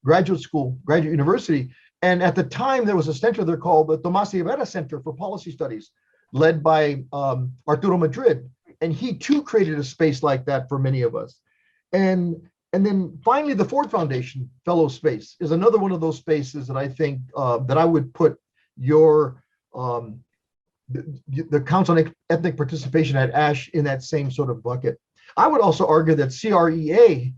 Graduate University. And at the time, there was a center there called the Tomás Rivera Center for Policy Studies, led by Arturo Madrid. And he too created a space like that for many of us. And then finally, the Ford Foundation Fellow Space is another one of those spaces that I think that I would put the Council on Ethnic Participation at ASH in that same sort of bucket. I would also argue that CREA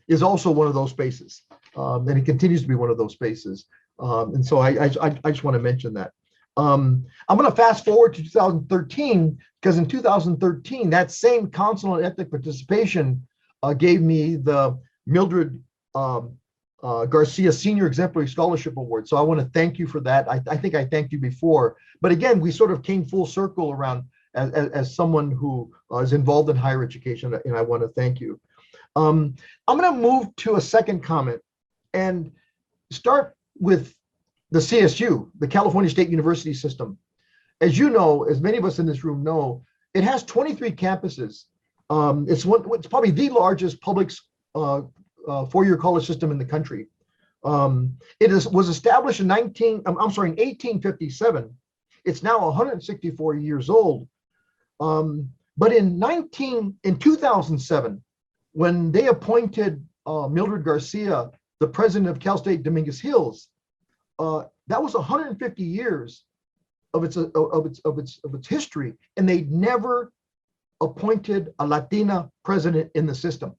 is also one of those spaces. And it continues to be one of those spaces. And so I just want to mention that. I'm going to fast forward to 2013, because in 2013, that same Council on Ethnic Participation gave me the Mildred Garcia Senior Exemplary Scholarship Award. So I want to thank you for that. I think I thanked you before. But again, we sort of came full circle around as someone who is involved in higher education, and I want to thank you. I'm going to move to a second comment and start with the CSU, the California State University system. As you know, as many of us in this room know, it has 23 campuses. It's probably the largest public four-year college system in the country. It was established in 1857. It's now 164 years old. But in 2007, when they appointed Mildred Garcia the president of Cal State Dominguez Hills, that was 150 years of its history, and they never appointed a Latina president in the system,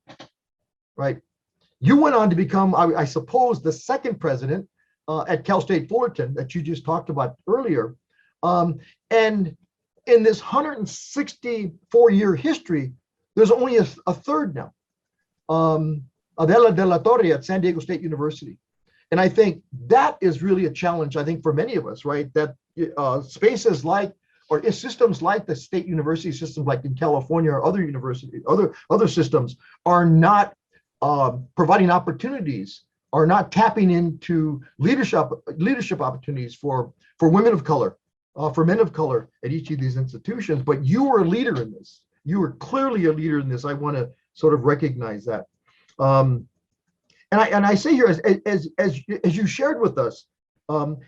right? You went on to become, I suppose, the second president at Cal State Fullerton that you just talked about earlier. And in this 164-year history, there's only a third now. Adela de la Torre at San Diego State University. And I think that is really a challenge, I think, for many of us, right? That spaces like, or systems like the state university system, like in California or other universities, other systems, are not providing opportunities, are not tapping into leadership opportunities for women of color, for men of color at each of these institutions, but you were a leader in this. You were clearly a leader in this. I want to sort of recognize that. And I say here, as you shared with us,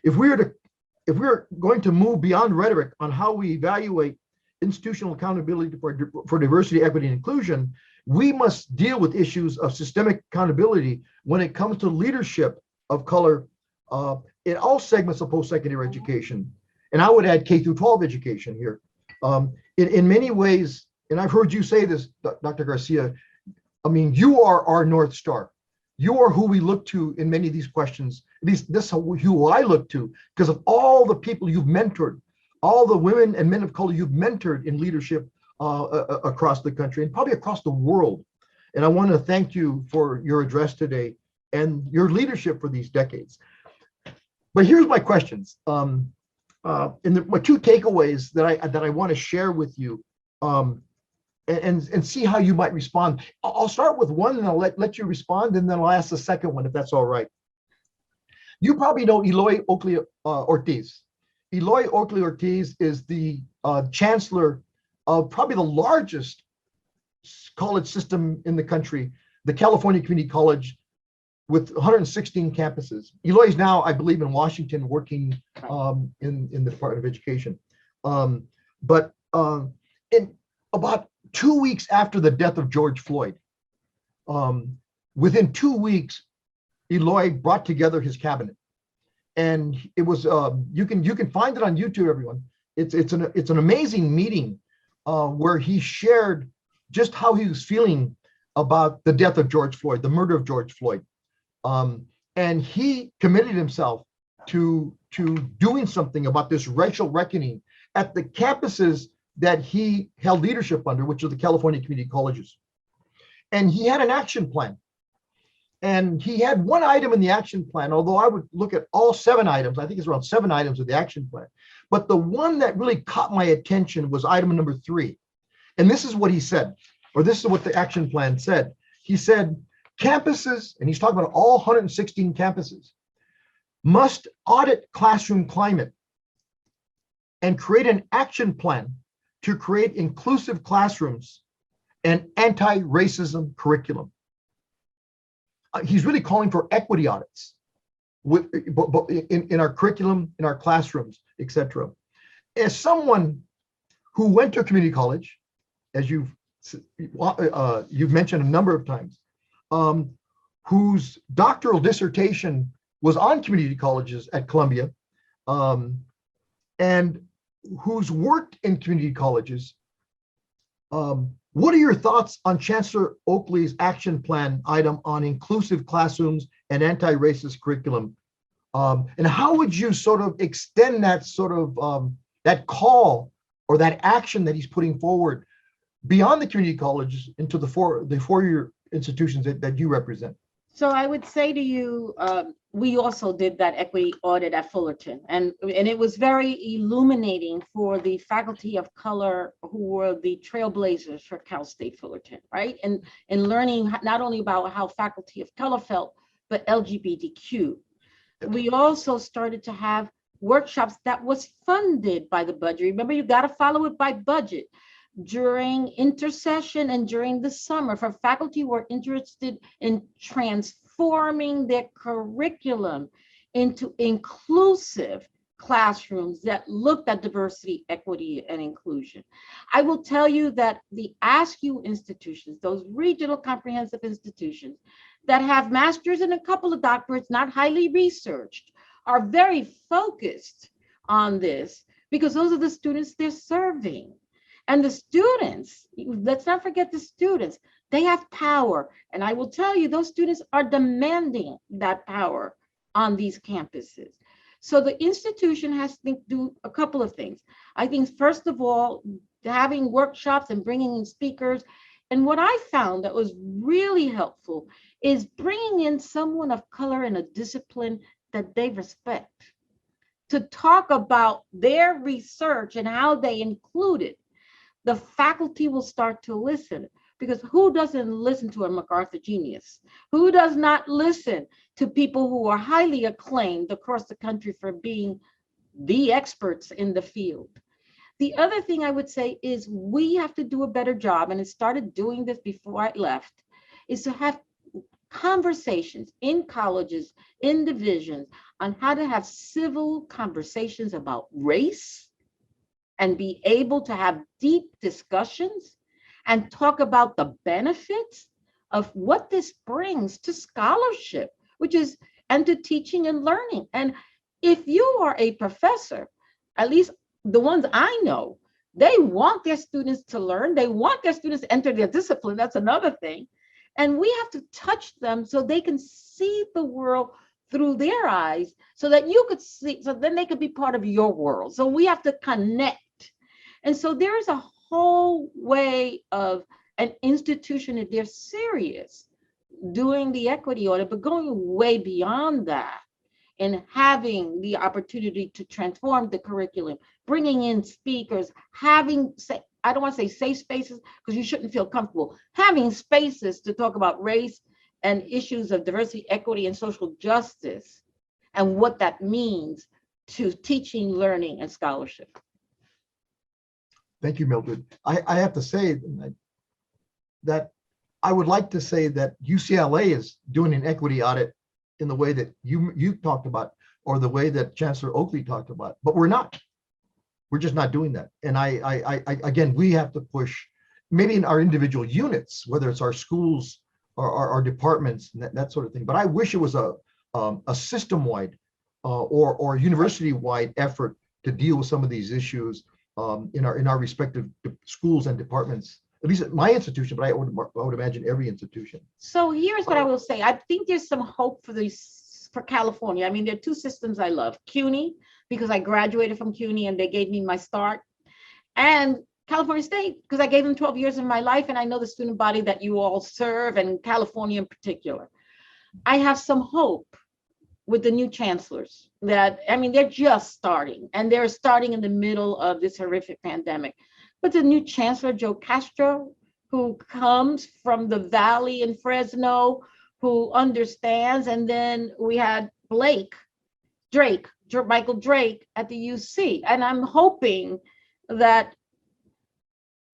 if we were going to move beyond rhetoric on how we evaluate institutional accountability for diversity, equity, and inclusion, we must deal with issues of systemic accountability when it comes to leadership of color in all segments of post-secondary education. And I would add K through 12 education here. In many ways, and I've heard you say this, Dr. Garcia, I mean, you are our North Star. You are who we look to in many of these questions. At least this is who I look to because of all the people you've mentored, all the women and men of color you've mentored in leadership across the country and probably across the world. And I want to thank you for your address today and your leadership for these decades. But here's my questions. My two takeaways that I want to share with you and see how you might respond. I'll start with one and I'll let you respond, and then I'll ask the second one if that's all right. You probably know Eloy Oakley Ortiz. Eloy Oakley Ortiz is the chancellor of probably the largest college system in the country, the California Community College, with 116 campuses. Eloy is now, I believe, in Washington working in the Department of Education. But in about 2 weeks after the death of George Floyd, within 2 weeks, Eloy brought together his cabinet, and it was you can find it on YouTube, everyone. It's an amazing meeting where he shared just how he was feeling about the death of George Floyd, the murder of George Floyd, and he committed himself to doing something about this racial reckoning at the campuses that he held leadership under, which are the California community colleges. And he had an action plan. And he had one item in the action plan, although I would look at all 7 items. I think it's around 7 items of the action plan. But the one that really caught my attention was item number 3. And this is what he said, or this is what the action plan said. He said, campuses, and he's talking about all 116 campuses, must audit classroom climate and create an action plan to create inclusive classrooms and anti-racism curriculum. He's really calling for equity audits in our curriculum, in our classrooms, etc. As someone who went to a community college, as you've mentioned a number of times, whose doctoral dissertation was on community colleges at Columbia, and who's worked in community colleges, what are your thoughts on Chancellor Oakley's action plan item on inclusive classrooms and anti-racist curriculum? And how would you sort of extend that sort of that call or that action that he's putting forward beyond the community colleges into the four-year institutions that you represent? So I would say to you, we also did that equity audit at Fullerton, and it was very illuminating for the faculty of color who were the trailblazers for Cal State Fullerton, right? And learning not only about how faculty of color felt, but LGBTQ. We also started to have workshops that was funded by the budget. Remember, you got to follow it by budget. During intersession and during the summer, for faculty who are interested in transforming their curriculum into inclusive classrooms that looked at diversity, equity, and inclusion. I will tell you that the ASCU institutions, those regional comprehensive institutions that have masters and a couple of doctorates, not highly researched, are very focused on this because those are the students they're serving. And the students, let's not forget the students, they have power. And I will tell you, those students are demanding that power on these campuses. So the institution has to do a couple of things. I think, first of all, having workshops and bringing in speakers. And what I found that was really helpful is bringing in someone of color in a discipline that they respect to talk about their research and how they include it. The faculty will start to listen, because who doesn't listen to a MacArthur genius? Who does not listen to people who are highly acclaimed across the country for being the experts in the field. The other thing I would say is we have to do a better job, and I started doing this before I left, is to have conversations in colleges, in divisions, on how to have civil conversations about race and be able to have deep discussions and talk about the benefits of what this brings to scholarship, which is, and to teaching and learning. And if you are a professor, at least the ones I know, they want their students to learn. They want their students to enter their discipline. That's another thing. And we have to touch them so they can see the world through their eyes so that you could see, so then they could be part of your world. So we have to connect. And so there is a whole way of an institution, if they're serious, doing the equity audit, but going way beyond that and having the opportunity to transform the curriculum, bringing in speakers, having, I don't want to say safe spaces because you shouldn't feel comfortable, having spaces to talk about race and issues of diversity, equity, and social justice, and what that means to teaching, learning, and scholarship. Thank you, Mildred. I have to say that I would like to say that UCLA is doing an equity audit in the way that you talked about, or the way that Chancellor Oakley talked about, but we're not. We're just not doing that. And I again, we have to push, maybe in our individual units, whether it's our schools or our departments, and that sort of thing. But I wish it was a system-wide or university-wide effort to deal with some of these issues in our respective schools and departments. At least at my institution, but I would imagine every institution. So here's what I will say. I think there's some hope for California. I mean, there are two systems I love. CUNY, because I graduated from CUNY and they gave me my start. And California State, because I gave them 12 years of my life and I know the student body that you all serve, and California in particular. I have some hope with the new chancellors that, I mean, they're just starting, and they're starting in the middle of this horrific pandemic. But the new chancellor, Joe Castro, who comes from the Valley in Fresno, who understands, and then we had Michael Drake at the UC. And I'm hoping that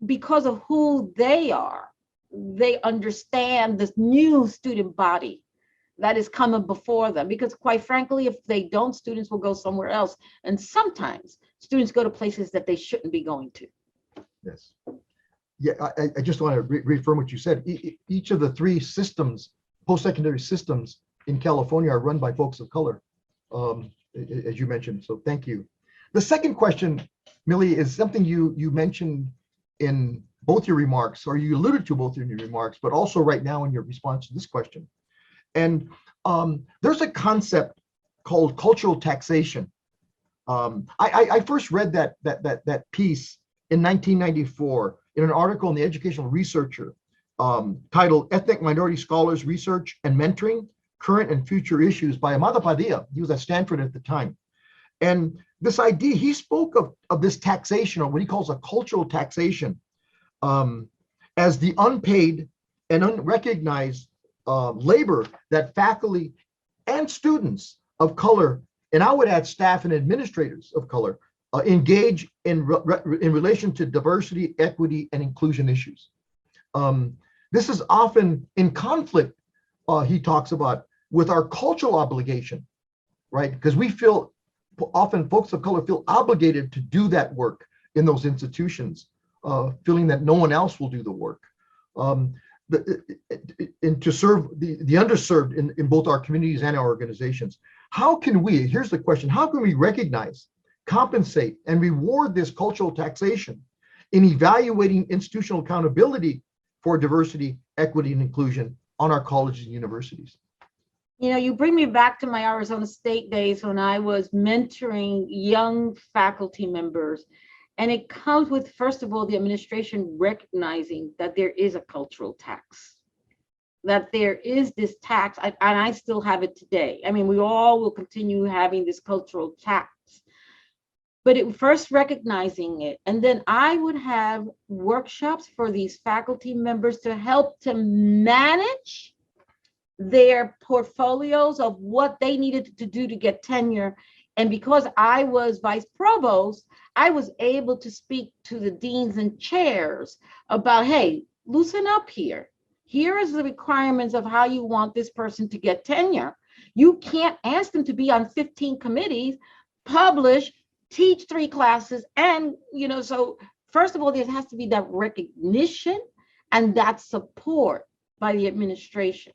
because of who they are, they understand this new student body that is coming before them. Because quite frankly, if they don't, students will go somewhere else. And sometimes students go to places that they shouldn't be going to. Yes. Yeah, I just want to reaffirm what you said. Each of the three systems, post-secondary systems in California, are run by folks of color, as you mentioned. So thank you. The second question, Millie, is something you mentioned in both your remarks, or you alluded to both in your remarks, but also right now in your response to this question. And there's a concept called cultural taxation. I first read that piece in 1994 in an article in the Educational Researcher titled Ethnic Minority Scholars Research and Mentoring, Current and Future Issues by Amado Padilla. He was at Stanford at the time. And this idea, he spoke of this taxation, or what he calls a cultural taxation, as the unpaid and unrecognized labor that faculty and students of color, and I would add staff and administrators of color, engage in relation to diversity, equity, and inclusion issues. This is often in conflict, he talks about, with our cultural obligation, right? Because we feel, often folks of color feel obligated to do that work in those institutions, feeling that no one else will do the work. And to serve the underserved in both our communities and our organizations. How can we, here's the question, how can we recognize, compensate, and reward this cultural taxation in evaluating institutional accountability for diversity, equity, and inclusion on our colleges and universities? You know, you bring me back to my Arizona State days when I was mentoring young faculty members. And it comes with, first of all, the administration recognizing that there is a cultural tax, that there is this tax, and I still have it today. I mean, we all will continue having this cultural tax, but it first recognizing it. And then I would have workshops for these faculty members to help to manage their portfolios of what they needed to do to get tenure And because I was vice provost, I was able to speak to the deans and chairs about, hey, loosen up here. Here is the requirements of how you want this person to get tenure. You can't ask them to be on 15 committees, publish, teach 3 classes. And, so first of all, there has to be that recognition and that support by the administration.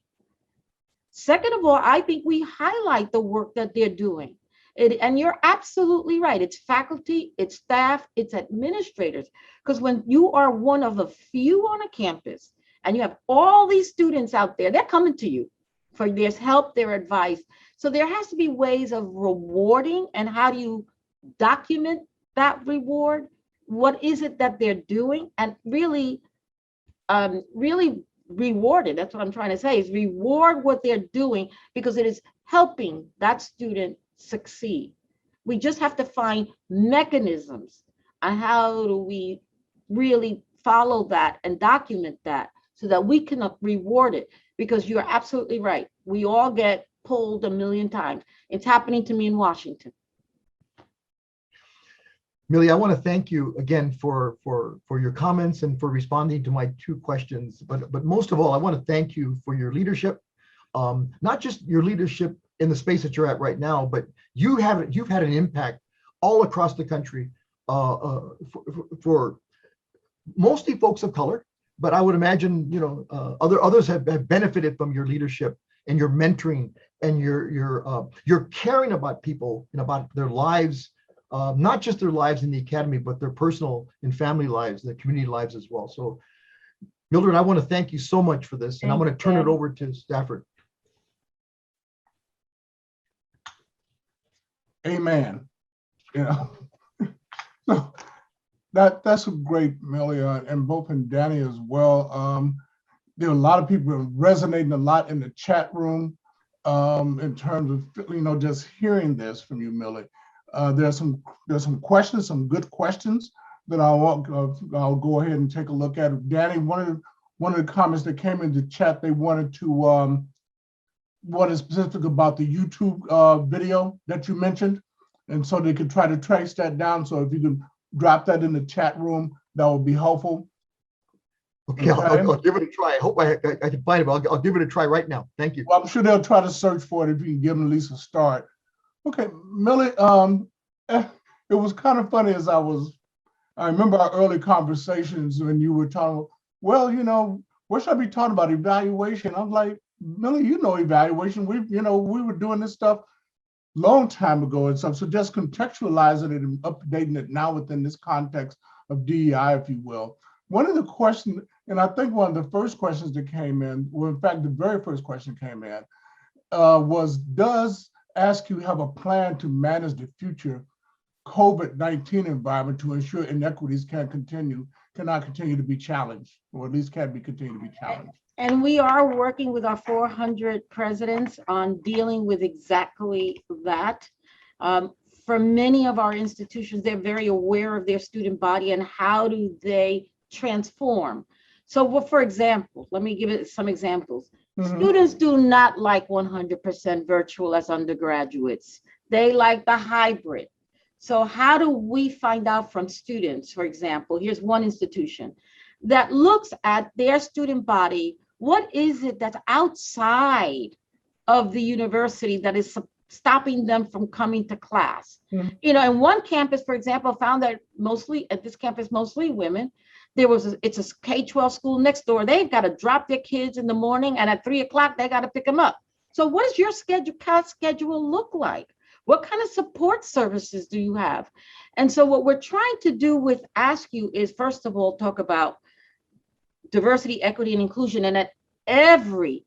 Second of all, I think we highlight the work that they're doing. And you're absolutely right. It's faculty, it's staff, it's administrators. Because when you are one of the few on a campus and you have all these students out there, they're coming to you for their help, their advice. So there has to be ways of rewarding. And how do you document that reward? What is it that they're doing? And really reward it. That's what I'm trying to say, is reward what they're doing, because it is helping that student succeed. We just have to find mechanisms on how do we really follow that and document that so that we can reward it, because you're absolutely right. We all get pulled a million times. It's happening to me in Washington. Millie, I want to thank you again for your comments and for responding to my 2 questions. But most of all, I want to thank you for your leadership, not just your leadership in the space that you're at right now, but you've had an impact all across the country for mostly folks of color. But I would imagine, others have benefited from your leadership and your mentoring and your caring about people and about their lives. Not just their lives in the academy, but their personal and family lives, their community lives as well. So, Mildred, I want to thank you so much for this, and I'm going to turn it over to Stafford. Amen. So that's a great, Millie, and both in Danny as well. There are a lot of people resonating a lot in the chat room in terms of just hearing this from you, Millie. There's some questions, some good questions that I'll go ahead and take a look at. Danny, one of the comments that came into chat, they wanted to what is specific about the YouTube video that you mentioned, and so they could try to trace that down. So if you can drop that in the chat room, that would be helpful. Okay, I'll give it a try. I hope I can find it. I'll give it a try right now. Thank you. Well, I'm sure they'll try to search for it if you can give them at least a start. Okay, Millie, it was kind of funny as I remember our early conversations when you were talking, well, what should I be talking about? Evaluation. I'm like, Millie, evaluation. We were doing this stuff long time ago and stuff. So just contextualizing it and updating it now within this context of DEI, if you will. One of the questions, and I think one of the first questions that came in, well, in fact, the very first question came in, was, does ASCU have a plan to manage the future COVID-19 environment to ensure inequities cannot continue to be challenged, or at least continue to be challenged? And we are working with our 400 presidents on dealing with exactly that. For many of our institutions, they're very aware of their student body and how do they transform. So, for example, let me give it some examples. Students do not like 100% virtual as undergraduates. They like the hybrid. So how do we find out from students, for example, here's one institution that looks at their student body, what is it that's outside of the university that is stopping them from coming to class? And one campus, for example, found that at this campus, mostly women. It's a K-12 school next door. They've got to drop their kids in the morning, and at 3 o'clock, they got to pick them up. So what does your schedule look like? What kind of support services do you have? And so what we're trying to do with ASCU is, first of all, talk about diversity, equity, and inclusion. And at every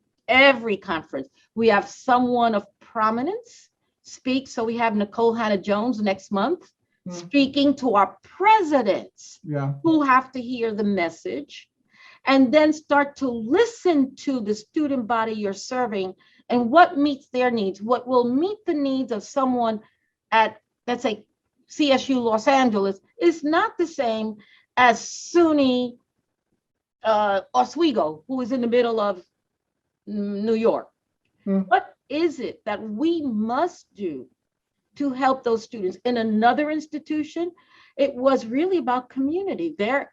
conference, we have someone of prominence speak. So we have Nicole Hannah-Jones next month speaking to our presidents who have to hear the message, and then start to listen to the student body you're serving and what meets their needs. What will meet the needs of someone at, let's say, CSU Los Angeles is not the same as SUNY Oswego, who is in the middle of New York. What is it that we must do to help those students. In another institution, it was really about community. They're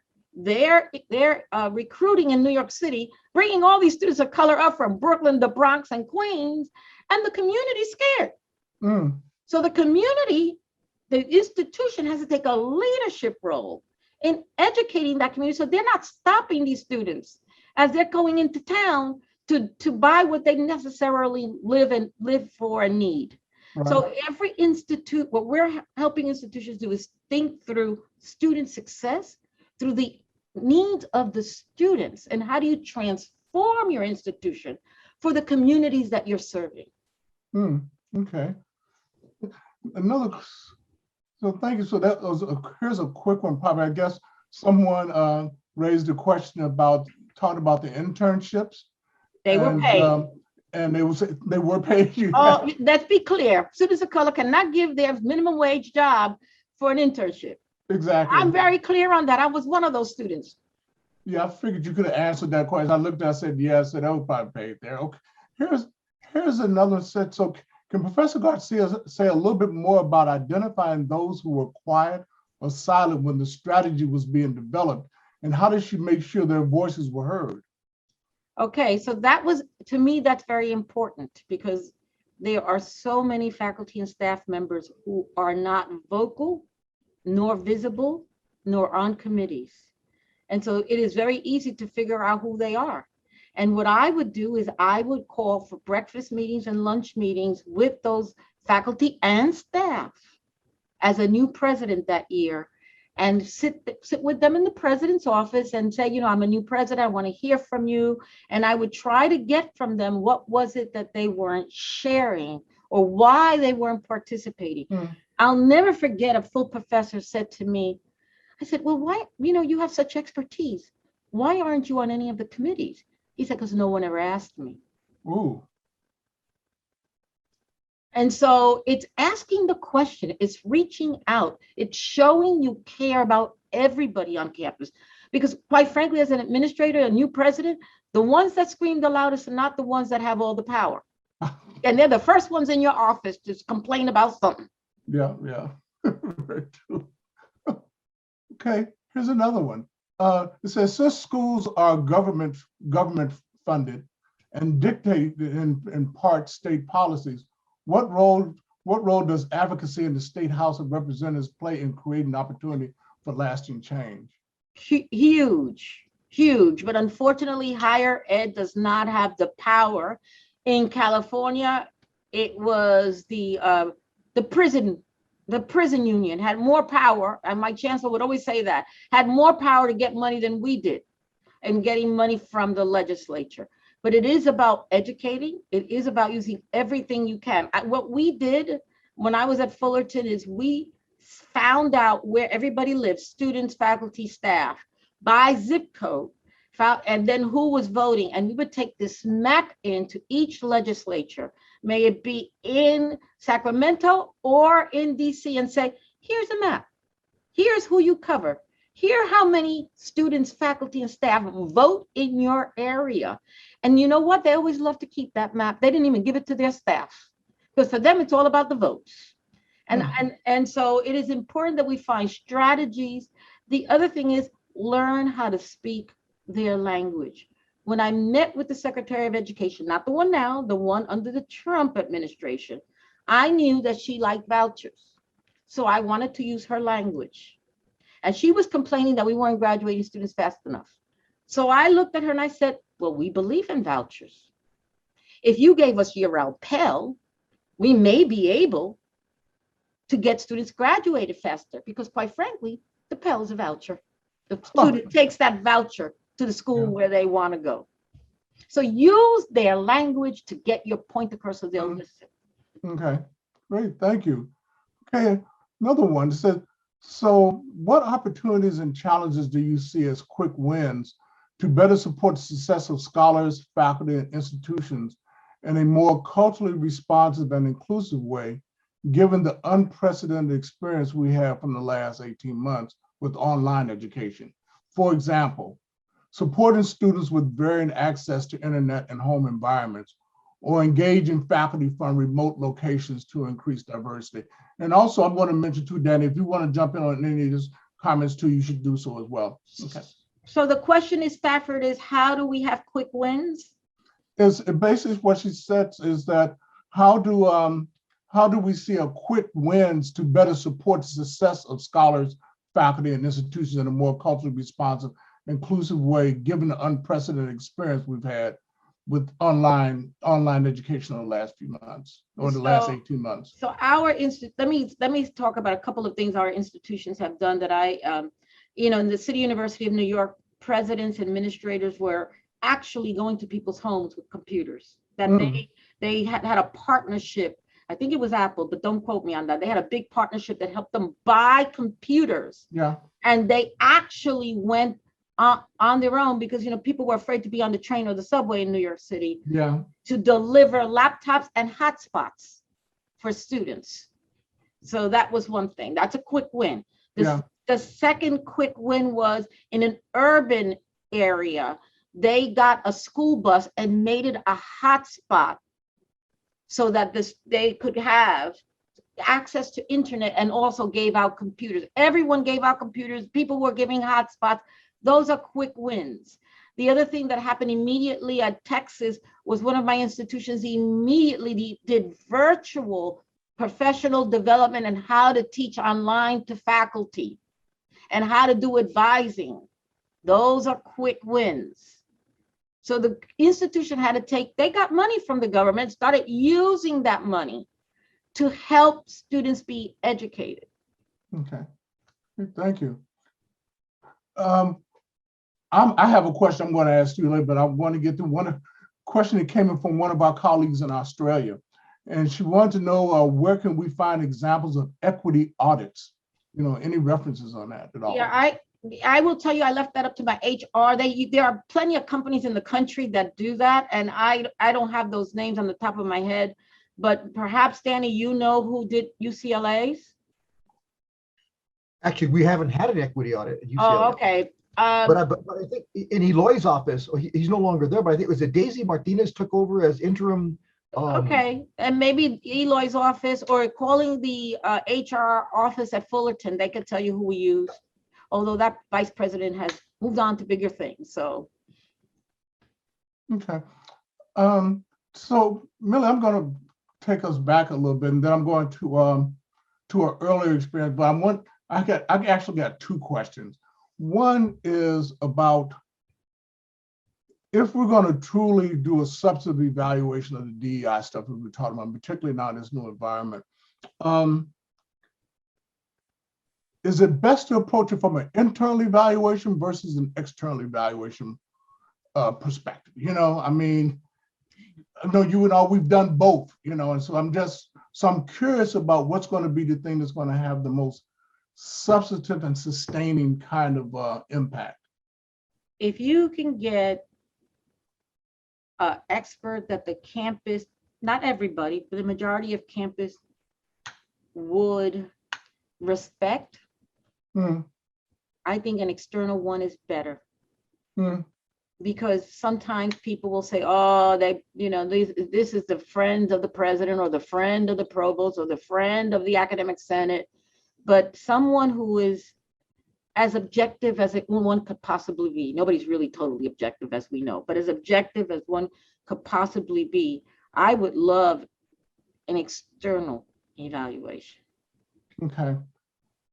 recruiting in New York City, bringing all these students of color up from Brooklyn, the Bronx, and Queens, and the community's scared. So the community, the institution has to take a leadership role in educating that community, so they're not stopping these students as they're going into town to buy what they necessarily live for and need. Right. So every institute, what we're helping institutions do is think through student success, through the needs of the students, and how do you transform your institution for the communities that you're serving. Okay. So thank you. So that was here's a quick one. Probably, I guess someone raised a question about talking about the internships. They were paid. And they were paid. Oh, let's be clear. Students of color cannot give their minimum wage job for an internship. Exactly. I'm very clear on that. I was one of those students. Yeah, I figured you could have answered that question. I looked at it, I said, yes, and I was probably paid there. Okay. Here's another set. So can Professor Garcia say a little bit more about identifying those who were quiet or silent when the strategy was being developed? And how did she make sure their voices were heard? Okay, so that was, to me, that's very important, because there are so many faculty and staff members who are not vocal, nor visible, nor on committees. And so it is very easy to figure out who they are. And what I would do is I would call for breakfast meetings and lunch meetings with those faculty and staff as a new president that year, and sit with them in the president's office and say, you know, I'm a new president, I want to hear from you. And I would try to get from them what was it that they weren't sharing or why they weren't participating. I'll never forget, a full professor said to me, I said, well, why, you know, you have such expertise. Why aren't you on any of the committees? He said, because no one ever asked me. Ooh. And so it's asking the question, it's reaching out, it's showing you care about everybody on campus. Because quite frankly, as an administrator, a new president, the ones that scream the loudest are not the ones that have all the power. And they're the first ones in your office to complain about something. Yeah. Very true. Okay, here's another one. It says, since schools are government funded and dictate in part state policies, what role does advocacy in the State House of Representatives play in creating opportunity for lasting change? Huge, but unfortunately, higher ed does not have the power. In California, it was the prison union had more power, and my chancellor would always say that, had more power to get money than we did, and getting money from the legislature. But it is about educating. It is about using everything you can. What we did when I was at Fullerton is we found out where everybody lives, students, faculty, staff, by zip code, and then who was voting. And we would take this map into each legislature, may it be in Sacramento or in DC, and say, here's a map. Here's who you cover. Here how many students, faculty, and staff vote in your area. And you know what? They always love to keep that map. They didn't even give it to their staff, because for them, it's all about the votes. And so it is important that we find strategies. The other thing is learn how to speak their language. When I met with the Secretary of Education, not the one now, the one under the Trump administration, I knew that she liked vouchers. So I wanted to use her language. And she was complaining that we weren't graduating students fast enough. So I looked at her and I said, well, we believe in vouchers. If you gave us year-round Pell, we may be able to get students graduated faster, because quite frankly, the Pell is a voucher. The student takes that voucher to the school where they want to go. So use their language to get your point across so they'll listen. Okay, great, thank you. Okay, another one said, so what opportunities and challenges do you see as quick wins to better support the success of scholars, faculty, and institutions in a more culturally responsive and inclusive way, given the unprecedented experience we have from the last 18 months with online education? For example, supporting students with varying access to internet and home environments, or engaging faculty from remote locations to increase diversity. And also, I'm going to mention too, Danny, if you want to jump in on any of these comments too, you should do so as well. Okay. So the question is, Stafford, is how do we have quick wins? Is basically what she said is that how do we see a quick wins to better support the success of scholars, faculty, and institutions in a more culturally responsive, inclusive way, given the unprecedented experience we've had with online education in the last few months or the last 18 months. So let me talk about a couple of things our institutions have done that in the City University of New York, presidents, administrators were actually going to people's homes with computers. That they had a partnership. I think it was Apple, but don't quote me on that. They had a big partnership that helped them buy computers. Yeah. And they actually went on their own because people were afraid to be on the train or the subway in New York City. Yeah. To deliver laptops and hotspots for students. So that was one thing. That's a quick win. The second quick win was in an urban area. They got a school bus and made it a hotspot so that they could have access to internet and also gave out computers. Everyone gave out computers. People were giving hotspots. Those are quick wins. The other thing that happened immediately at Texas was one of my institutions immediately did virtual professional development and how to teach online to faculty and how to do advising. Those are quick wins. So the institution had to they got money from the government, started using that money to help students be educated. Okay, thank you. I have a question I'm going to ask you later, but I want to get to one question that came in from one of our colleagues in Australia. And she wanted to know where can we find examples of equity audits? Any references on that at all? Yeah, I will tell you, I left that up to my HR. There are plenty of companies in the country that do that. And I don't have those names on the top of my head, but perhaps Danny, who did UCLA's? Actually, we haven't had an equity audit at UCLA. Oh, okay. But I think in Eloy's office, he's no longer there, but I think it was Daisy Martinez took over as interim. Okay, and maybe Eloy's office or calling the HR office at Fullerton, they could tell you who we use. Although that vice president has moved on to bigger things, so. Okay. So Millie, I'm going to take us back a little bit, and then I'm going to an earlier experience. But I actually got two questions. One is about if we're going to truly do a substantive evaluation of the DEI stuff that we're talking about, particularly now in this new environment, is it best to approach it from an internal evaluation versus an external evaluation perspective? I mean, I know you and all, we've done both, and so I'm curious about what's going to be the thing that's going to have the most substantive and sustaining kind of impact. If you can get an expert that the campus, not everybody, but the majority of campus would respect, I think an external one is better. Because sometimes people will say, oh, this is the friend of the president or the friend of the provost or the friend of the academic senate. But someone who is as objective as one could possibly be, nobody's really totally objective as we know, but as objective as one could possibly be, I would love an external evaluation. Okay.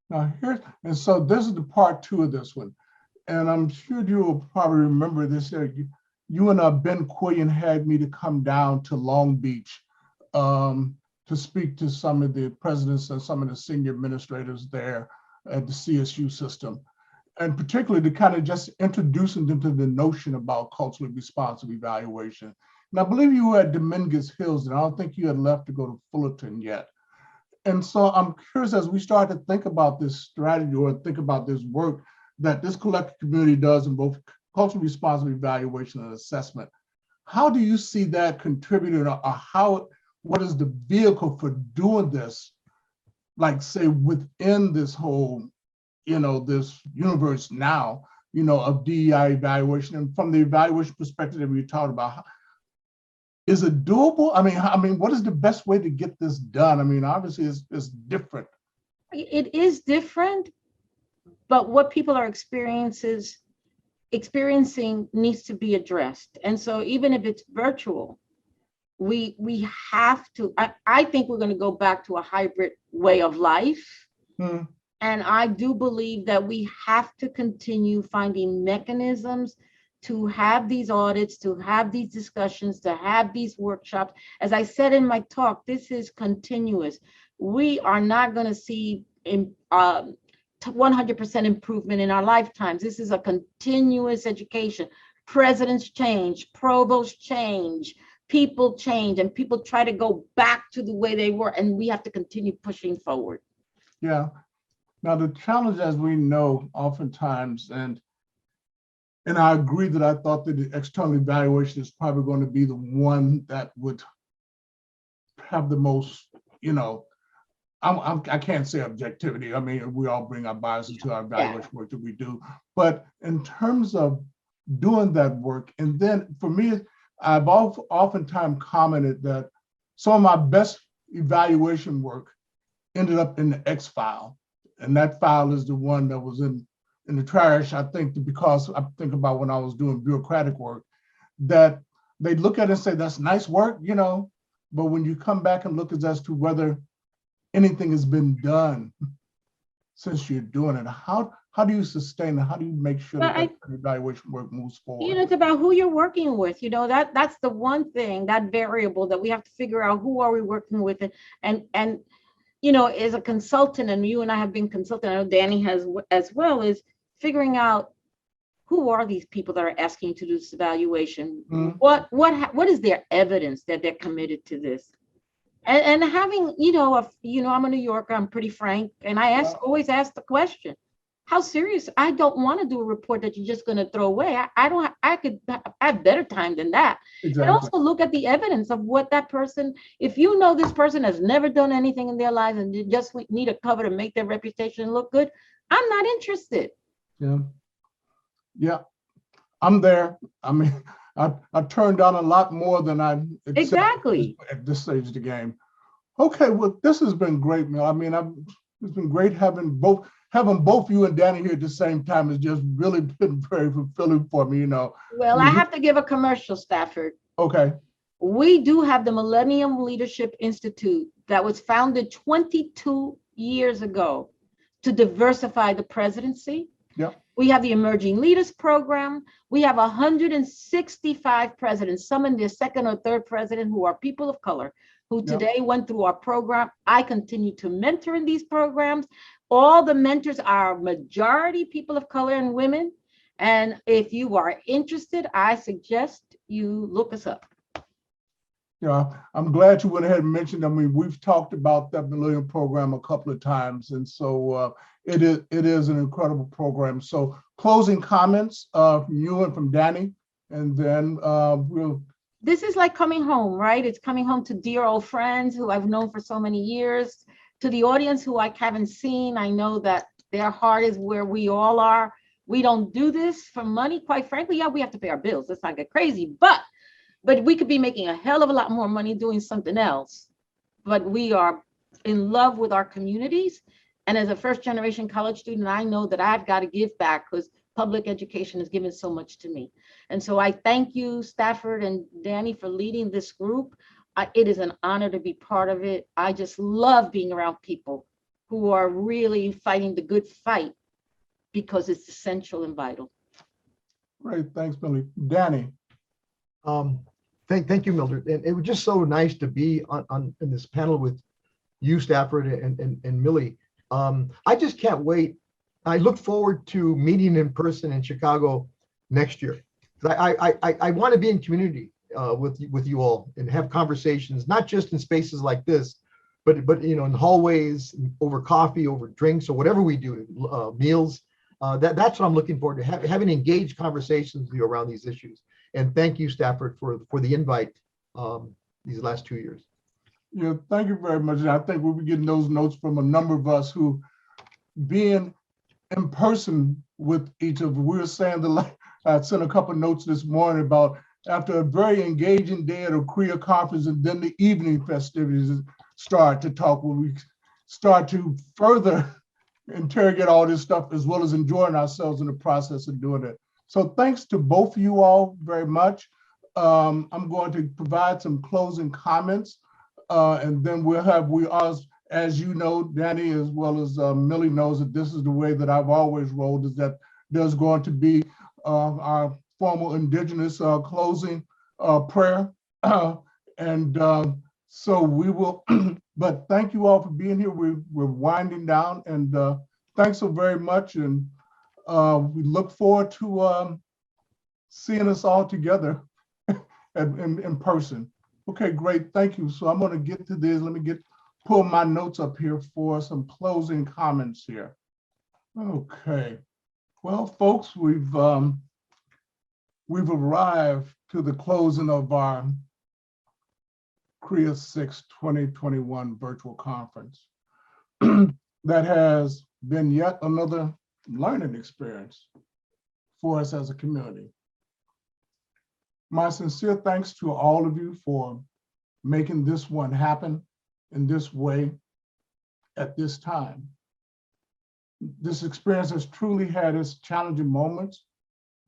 Now so this is the part two of this one. And I'm sure you will probably remember this. You and Ben Quillian had me to come down to Long Beach to speak to some of the presidents and some of the senior administrators there at the CSU system, and particularly to kind of just introducing them to the notion about culturally responsive evaluation. And I believe you were at Dominguez Hills, and I don't think you had left to go to Fullerton yet. And so I'm curious, as we start to think about this strategy or think about this work that this collective community does in both culturally responsive evaluation and assessment, how do you see that contributing, or what is the vehicle for doing this, like say within this whole, this universe now, of DEI evaluation, and from the evaluation perspective that we talked about, Is it doable? I mean, what is the best way to get this done? I mean, obviously it's different. It is different, but what people are experiencing needs to be addressed. And so even if it's virtual, we have to, I think we're going to go back to a hybrid way of life. And I do believe that we have to continue finding mechanisms to have these audits, to have these discussions, to have these workshops. As I said in my talk, this is continuous. We are not going to see 100% improvement in our lifetimes. This is a continuous education. Presidents change, provosts change, people change, and people try to go back to the way they were, and we have to continue pushing forward. Yeah. Now, the challenge, as we know, oftentimes, and I agree that I thought that the external evaluation is probably going to be the one that would have the most, I can't say objectivity. I mean, we all bring our biases to our evaluation work that we do. But in terms of doing that work, and then for me, I've oftentimes commented that some of my best evaluation work ended up in the X file. And that file is the one that was in the trash, I think, because I think about when I was doing bureaucratic work, that they look at it and say, that's nice work, but when you come back and look as to whether anything has been done since you're doing it, how do you sustain it? How do you make sure that evaluation work moves forward? It's about who you're working with. That's the one thing, that variable that we have to figure out, who are we working with, and as a consultant, and you and I have been consulting, I know Danny has as well, is figuring out who are these people that are asking you to do this evaluation? What is their evidence that they're committed to this? And having, I'm a New Yorker, I'm pretty frank, and I always ask the question, how serious? I don't want to do a report that you're just going to throw away. I have better time than that. Exactly. And also look at the evidence of what that person, if you know this person has never done anything in their lives and they just need a cover to make their reputation look good, I'm not interested. Yeah, I'm there. I mean, I turned down a lot more than I exactly at this stage of the game. Okay, well, this has been great, Mel. I mean, it's been great having both you and Danny here at the same time. Has just really been very fulfilling for me, Well, I have to give a commercial, Stafford. Okay. We do have the Millennium Leadership Institute that was founded 22 years ago to diversify the presidency. Yeah. We have the Emerging Leaders Program. We have 165 presidents, some in their second or third president, who are people of color, who today went through our program. I continue to mentor in these programs. All the mentors are majority people of color and women. And if you are interested, I suggest you look us up. Yeah, I'm glad you went ahead and mentioned. I mean, we've talked about that Millennium Program a couple of times, and so it is an incredible program. So, closing comments from you and from Danny, and then we'll. This is like coming home, right? It's coming home to dear old friends who I've known for so many years. To the audience who I haven't seen, I know that their heart is where we all are. We don't do this for money, quite frankly. Yeah, we have to pay our bills. Let's not get crazy, but we could be making a hell of a lot more money doing something else. But we are in love with our communities. And as a first-generation college student, I know that I've got to give back because public education has given so much to me. And so I thank you, Stafford and Danny, for leading this group. It is an honor to be part of it. I just love being around people who are really fighting the good fight because it's essential and vital. Great, thanks, Millie. Danny. Thank you, Mildred. And it was just so nice to be in this panel with you, Stafford, and Millie. I just can't wait. I look forward to meeting in person in Chicago next year. I want to be in community with you all and have conversations, not just in spaces like this, but in hallways, over coffee, over drinks, or whatever we do, meals. That's what I'm looking forward to, having engaged conversations with you around these issues. And thank you, Stafford, for the invite these last 2 years. Yeah, thank you very much. And I think we'll be getting those notes from a number of us who, being in person with each of us, we were saying I sent a couple of notes this morning about after a very engaging day at a CREA conference, and then the evening festivities start to talk, where we start to further interrogate all this stuff, as well as enjoying ourselves in the process of doing it. So thanks to both of you all very much. I'm going to provide some closing comments, and then as you know, Danny, as well as Millie knows, that this is the way that I've always rolled, is that there's going to be our formal indigenous closing prayer. So we will, but thank you all for being here. We're winding down, and thanks so very much. And we look forward to seeing us all together in person. Okay, great, thank you. So I'm gonna get to this. Let me pull my notes up here for some closing comments here. Okay, well, folks, we've arrived to the closing of our CREA 6 2021 virtual conference. That has been yet another learning experience for us as a community. My sincere thanks to all of you for making this one happen in this way at this time. This experience has truly had its challenging moments,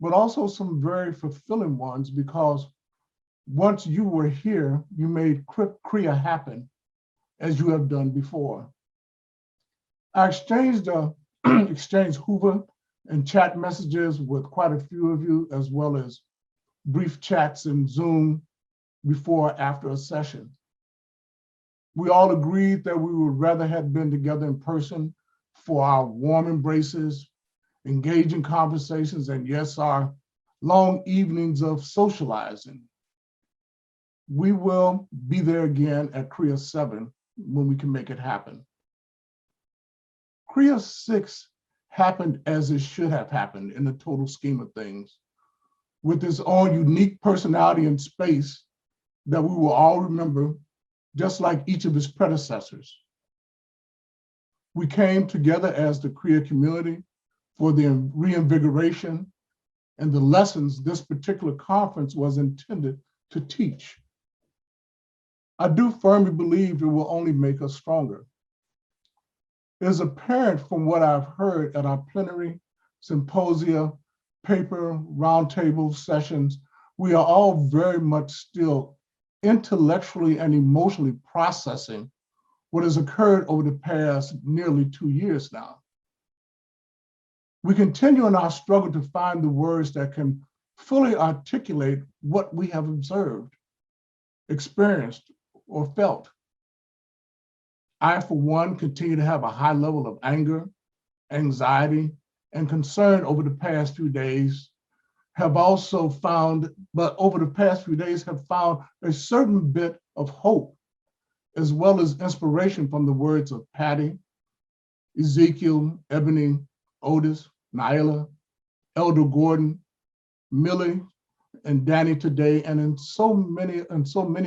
but also some very fulfilling ones, because once you were here, you made CREA happen as you have done before. I exchanged Hoover and chat messages with quite a few of you, as well as brief chats in Zoom before or after a session. We all agreed that we would rather have been together in person for our warm embraces, engaging conversations, and yes, our long evenings of socializing. We will be there again at CREA 7 when we can make it happen. CREA 6 happened as it should have happened in the total scheme of things, with its own unique personality and space that we will all remember, just like each of its predecessors. We came together as the CREA community for the reinvigoration and the lessons this particular conference was intended to teach. I do firmly believe it will only make us stronger. It is apparent from what I've heard at our plenary, symposia, paper, roundtable sessions, we are all very much still intellectually and emotionally processing what has occurred over the past nearly 2 years now. We continue in our struggle to find the words that can fully articulate what we have observed, experienced, or felt. I, for one, continue to have a high level of anger, anxiety, and concern over the past few days, have found a certain bit of hope, as well as inspiration from the words of Patty, Ezekiel, Ebony, Otis, Nyla, Elder Gordon, Millie, and Danny today, and in so many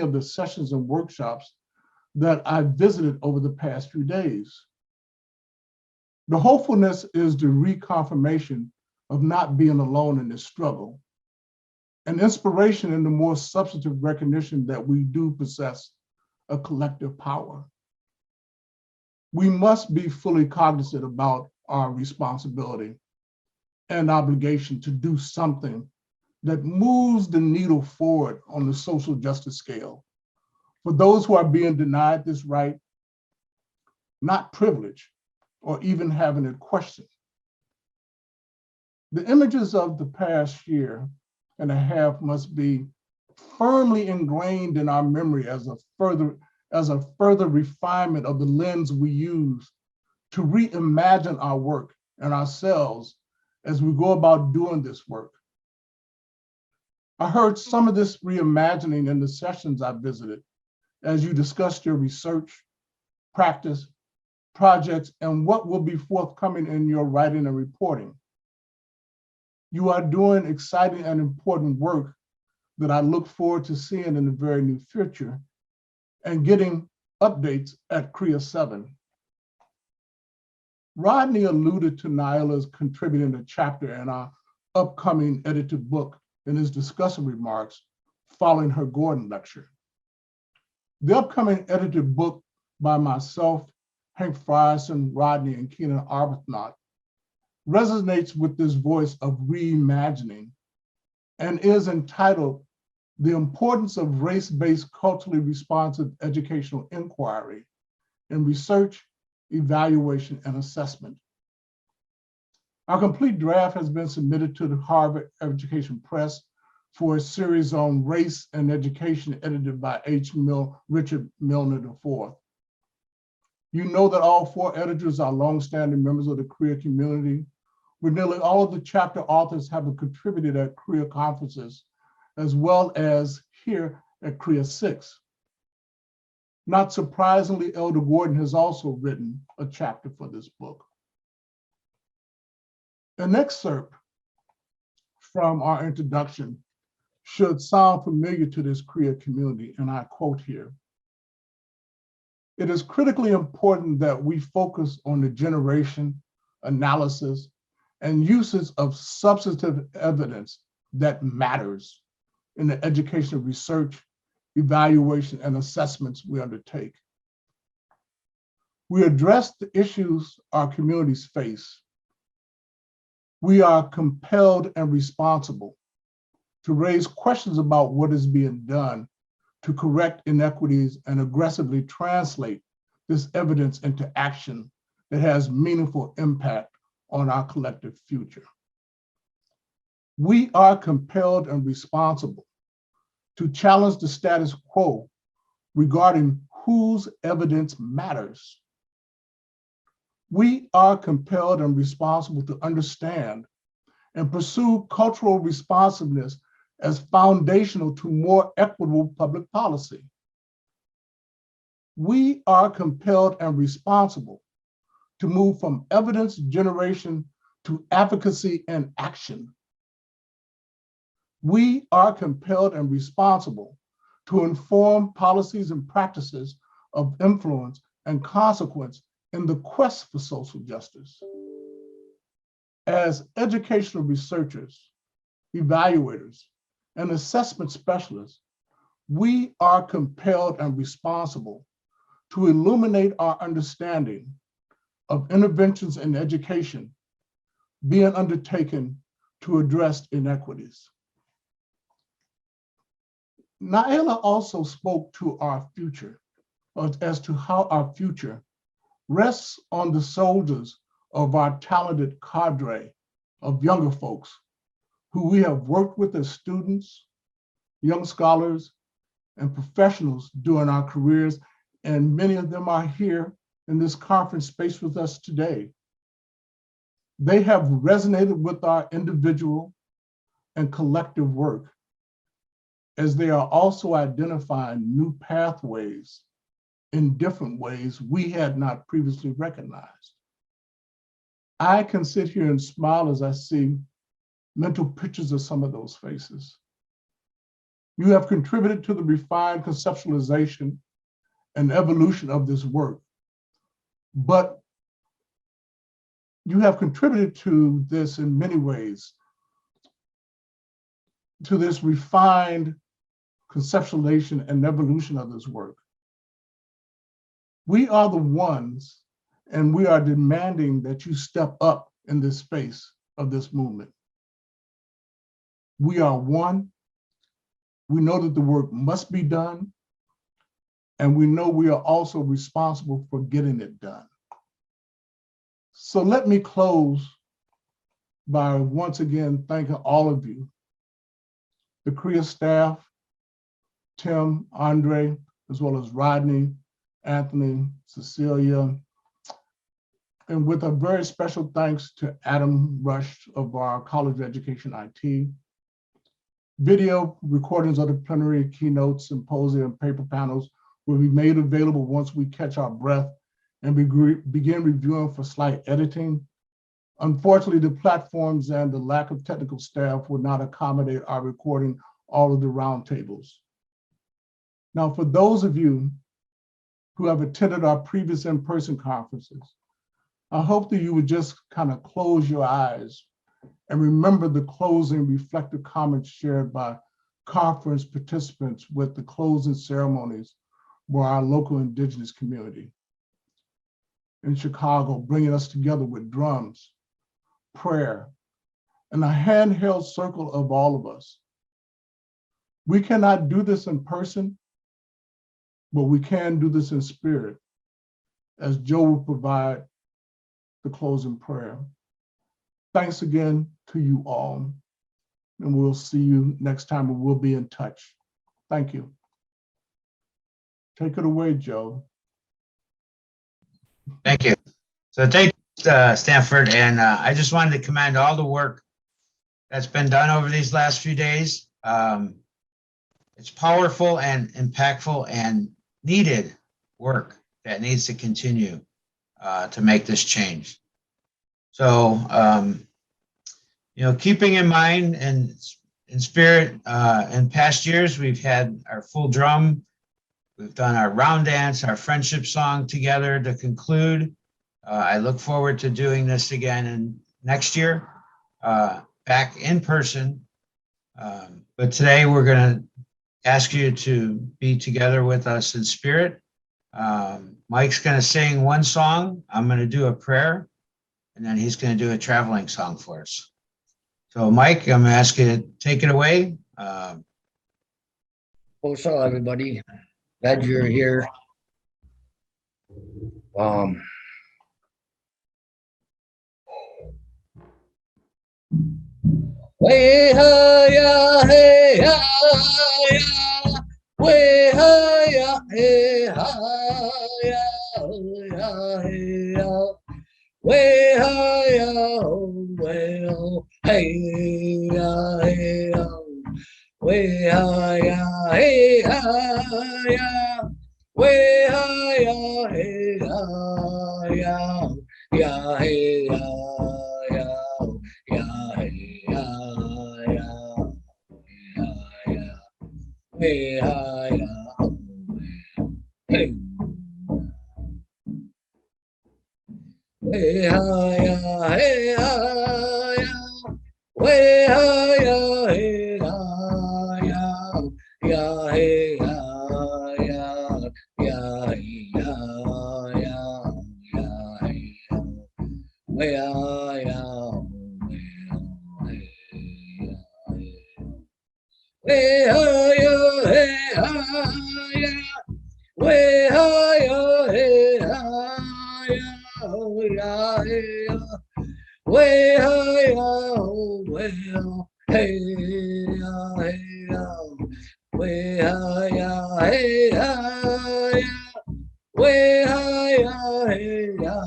of the sessions and workshops that I visited over the past few days. The hopefulness is the reconfirmation of not being alone in this struggle, and inspiration in the more substantive recognition that we do possess a collective power. We must be fully cognizant about our responsibility and obligation to do something that moves the needle forward on the social justice scale for those who are being denied this right, not privileged, or even having it questioned. The images of the past year and a half must be firmly ingrained in our memory as a further refinement of the lens we use to reimagine our work and ourselves as we go about doing this work. I heard some of this reimagining in the sessions I visited as you discussed your research, practice, projects, and what will be forthcoming in your writing and reporting. You are doing exciting and important work that I look forward to seeing in the very near future and getting updates at CREA 7. Rodney alluded to Nyla's contributing a chapter in our upcoming edited book in his discussion remarks following her Gordon lecture. The upcoming edited book by myself, Hank Frierson, Rodney, and Keenan Arbuthnot resonates with this voice of reimagining and is entitled The Importance of Race-Based Culturally Responsive Educational Inquiry in Research, Evaluation, and Assessment. Our complete draft has been submitted to the Harvard Education Press for a series on race and education edited by Richard Milner IV. You know that all 4 editors are longstanding members of the CREA community, where nearly all of the chapter authors have contributed at CREA conferences, as well as here at CREA 6. Not surprisingly, Elder Gordon has also written a chapter for this book. An excerpt from our introduction should sound familiar to this CREA community, and I quote here: "It is critically important that we focus on the generation, analysis, and uses of substantive evidence that matters in the educational research, evaluation, and assessments we undertake. We address the issues our communities face. We are compelled and responsible to raise questions about what is being done to correct inequities and aggressively translate this evidence into action that has meaningful impact on our collective future. We are compelled and responsible to challenge the status quo regarding whose evidence matters. We are compelled and responsible to understand and pursue cultural responsiveness as foundational to more equitable public policy. We are compelled and responsible to move from evidence generation to advocacy and action. We are compelled and responsible to inform policies and practices of influence and consequence in the quest for social justice. As educational researchers, evaluators, and assessment specialists, we are compelled and responsible to illuminate our understanding of interventions in education being undertaken to address inequities. Naila also spoke to our future, as to how our future rests on the shoulders of our talented cadre of younger folks who we have worked with as students, young scholars, and professionals during our careers, and many of them are here in this conference space with us today. They have resonated with our individual and collective work, as they are also identifying new pathways in different ways we had not previously recognized. I can sit here and smile as I see mental pictures of some of those faces. You have contributed to the refined conceptualization and evolution of this work, but you have contributed to this in many ways, to this refined conceptualization and evolution of this work. We are the ones, and we are demanding that you step up in this space of this movement. We are one. We know that the work must be done, and we know we are also responsible for getting it done. So let me close by once again thanking all of you, the CREA staff, Tim, Andre, as well as Rodney, Anthony, Cecilia, and with a very special thanks to Adam Rush of our College of Education IT. Video recordings of the plenary, keynotes, symposia, and paper panels will be made available once we catch our breath and we begin reviewing for slight editing. Unfortunately, the platforms and the lack of technical staff would not accommodate our recording all of the roundtables. Now, for those of you who have attended our previous in-person conferences, I hope that you would just kind of close your eyes and remember the closing reflective comments shared by conference participants with the closing ceremonies were our local indigenous community in Chicago, bringing us together with drums, prayer, and a handheld circle of all of us. We cannot do this in person, but we can do this in spirit, as Joe will provide the closing prayer. Thanks again to you all, and we'll see you next time, and we'll be in touch. Thank you. Take it away, Joe. Thank you. So thank you, Stanford, and I just wanted to commend all the work that's been done over these last few days. It's powerful and impactful and needed work that needs to continue to make this change. So, keeping in mind and in spirit, in past years, we've had our full drum, we've done our round dance, our friendship song together to conclude. I look forward to doing this again next year, back in person. But today we're going to ask you to be together with us in spirit. Mike's going to sing one song. I'm going to do a prayer, and then he's going to do a traveling song for us. So Mike, I'm going to ask you to take it away. Hello, everybody. Glad you're here. Way ya, hey ya, way ya, hey ya, hey ya, way ya, well, hey ya, way ya, hey ya, way ya, hey ya, hey ya. Hey, hi, hey, hey, hi, hey, hi, way, hi, hey, hi, yeah, hey, hi, yeah, way, hi, way, way, hey, way, well, hey, way, hey, way, hey, yeah, hey, way, hey, hey, way, hey, yeah,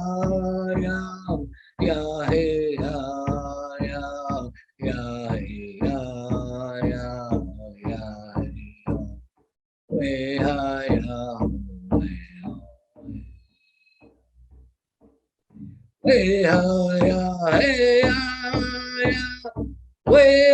hey, way,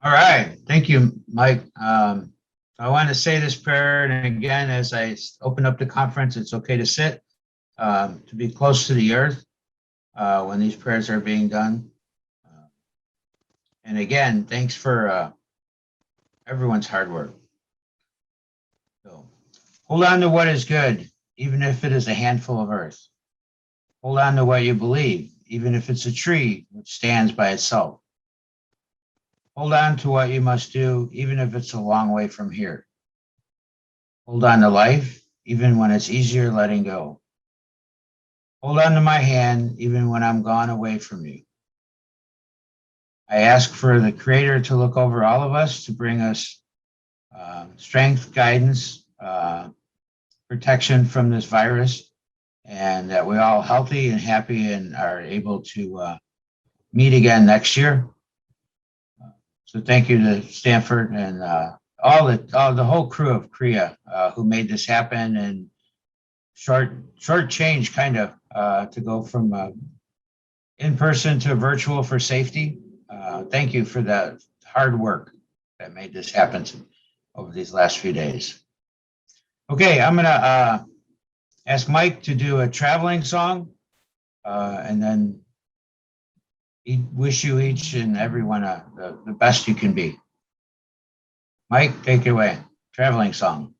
All right. Thank you, Mike. I want to say this prayer, and again, as I open up the conference, it's okay to sit, to be close to the earth when these prayers are being done. And again, thanks for everyone's hard work. So hold on to what is good, even if it is a handful of earth. Hold on to what you believe, even if it's a tree which stands by itself. Hold on to what you must do, even if it's a long way from here. Hold on to life, even when it's easier letting go. Hold on to my hand, even when I'm gone away from you. I ask for the Creator to look over all of us, to bring us strength, guidance, protection from this virus, and that we're all healthy and happy and are able to meet again next year. So thank you to Stanford and all the whole crew of CREA who made this happen, and short change kind of to go from in person to virtual for safety. thank you for the hard work that made this happen over these last few days. Okay, I'm gonna ask Mike to do a traveling song, and then wish you each and everyone the best you can be. Mike, take it away. Traveling song.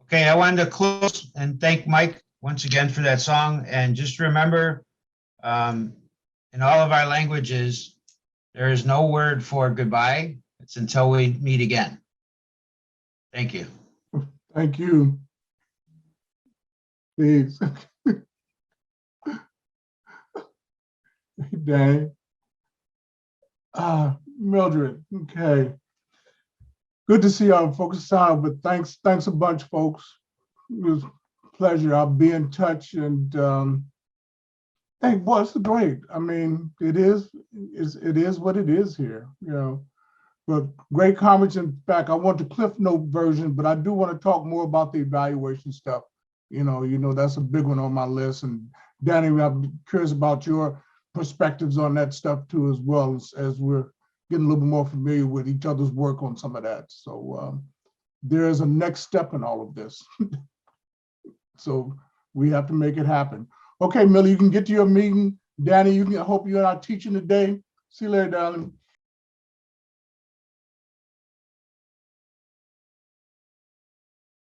Okay, I wanted to close and thank Mike once again for that song. And just remember, in all of our languages, there is no word for goodbye. It's until we meet again. Thank you. Thank you. Please. Danny. Mildred, okay. Good to see our folks on, but thanks a bunch, folks. It was a pleasure. I'll be in touch, and hey, boy, it's great. I mean, it is what it is here, you know. But great comments. In fact, I want the Cliff Note version, but I do want to talk more about the evaluation stuff. You know, that's a big one on my list. And Danny, I'm curious about your perspectives on that stuff too, as well as we're getting a little bit more familiar with each other's work on some of that. So there is a next step in all of this. So we have to make it happen. Okay, Millie, you can get to your meeting. Danny, I hope you're not teaching today. See you later, darling.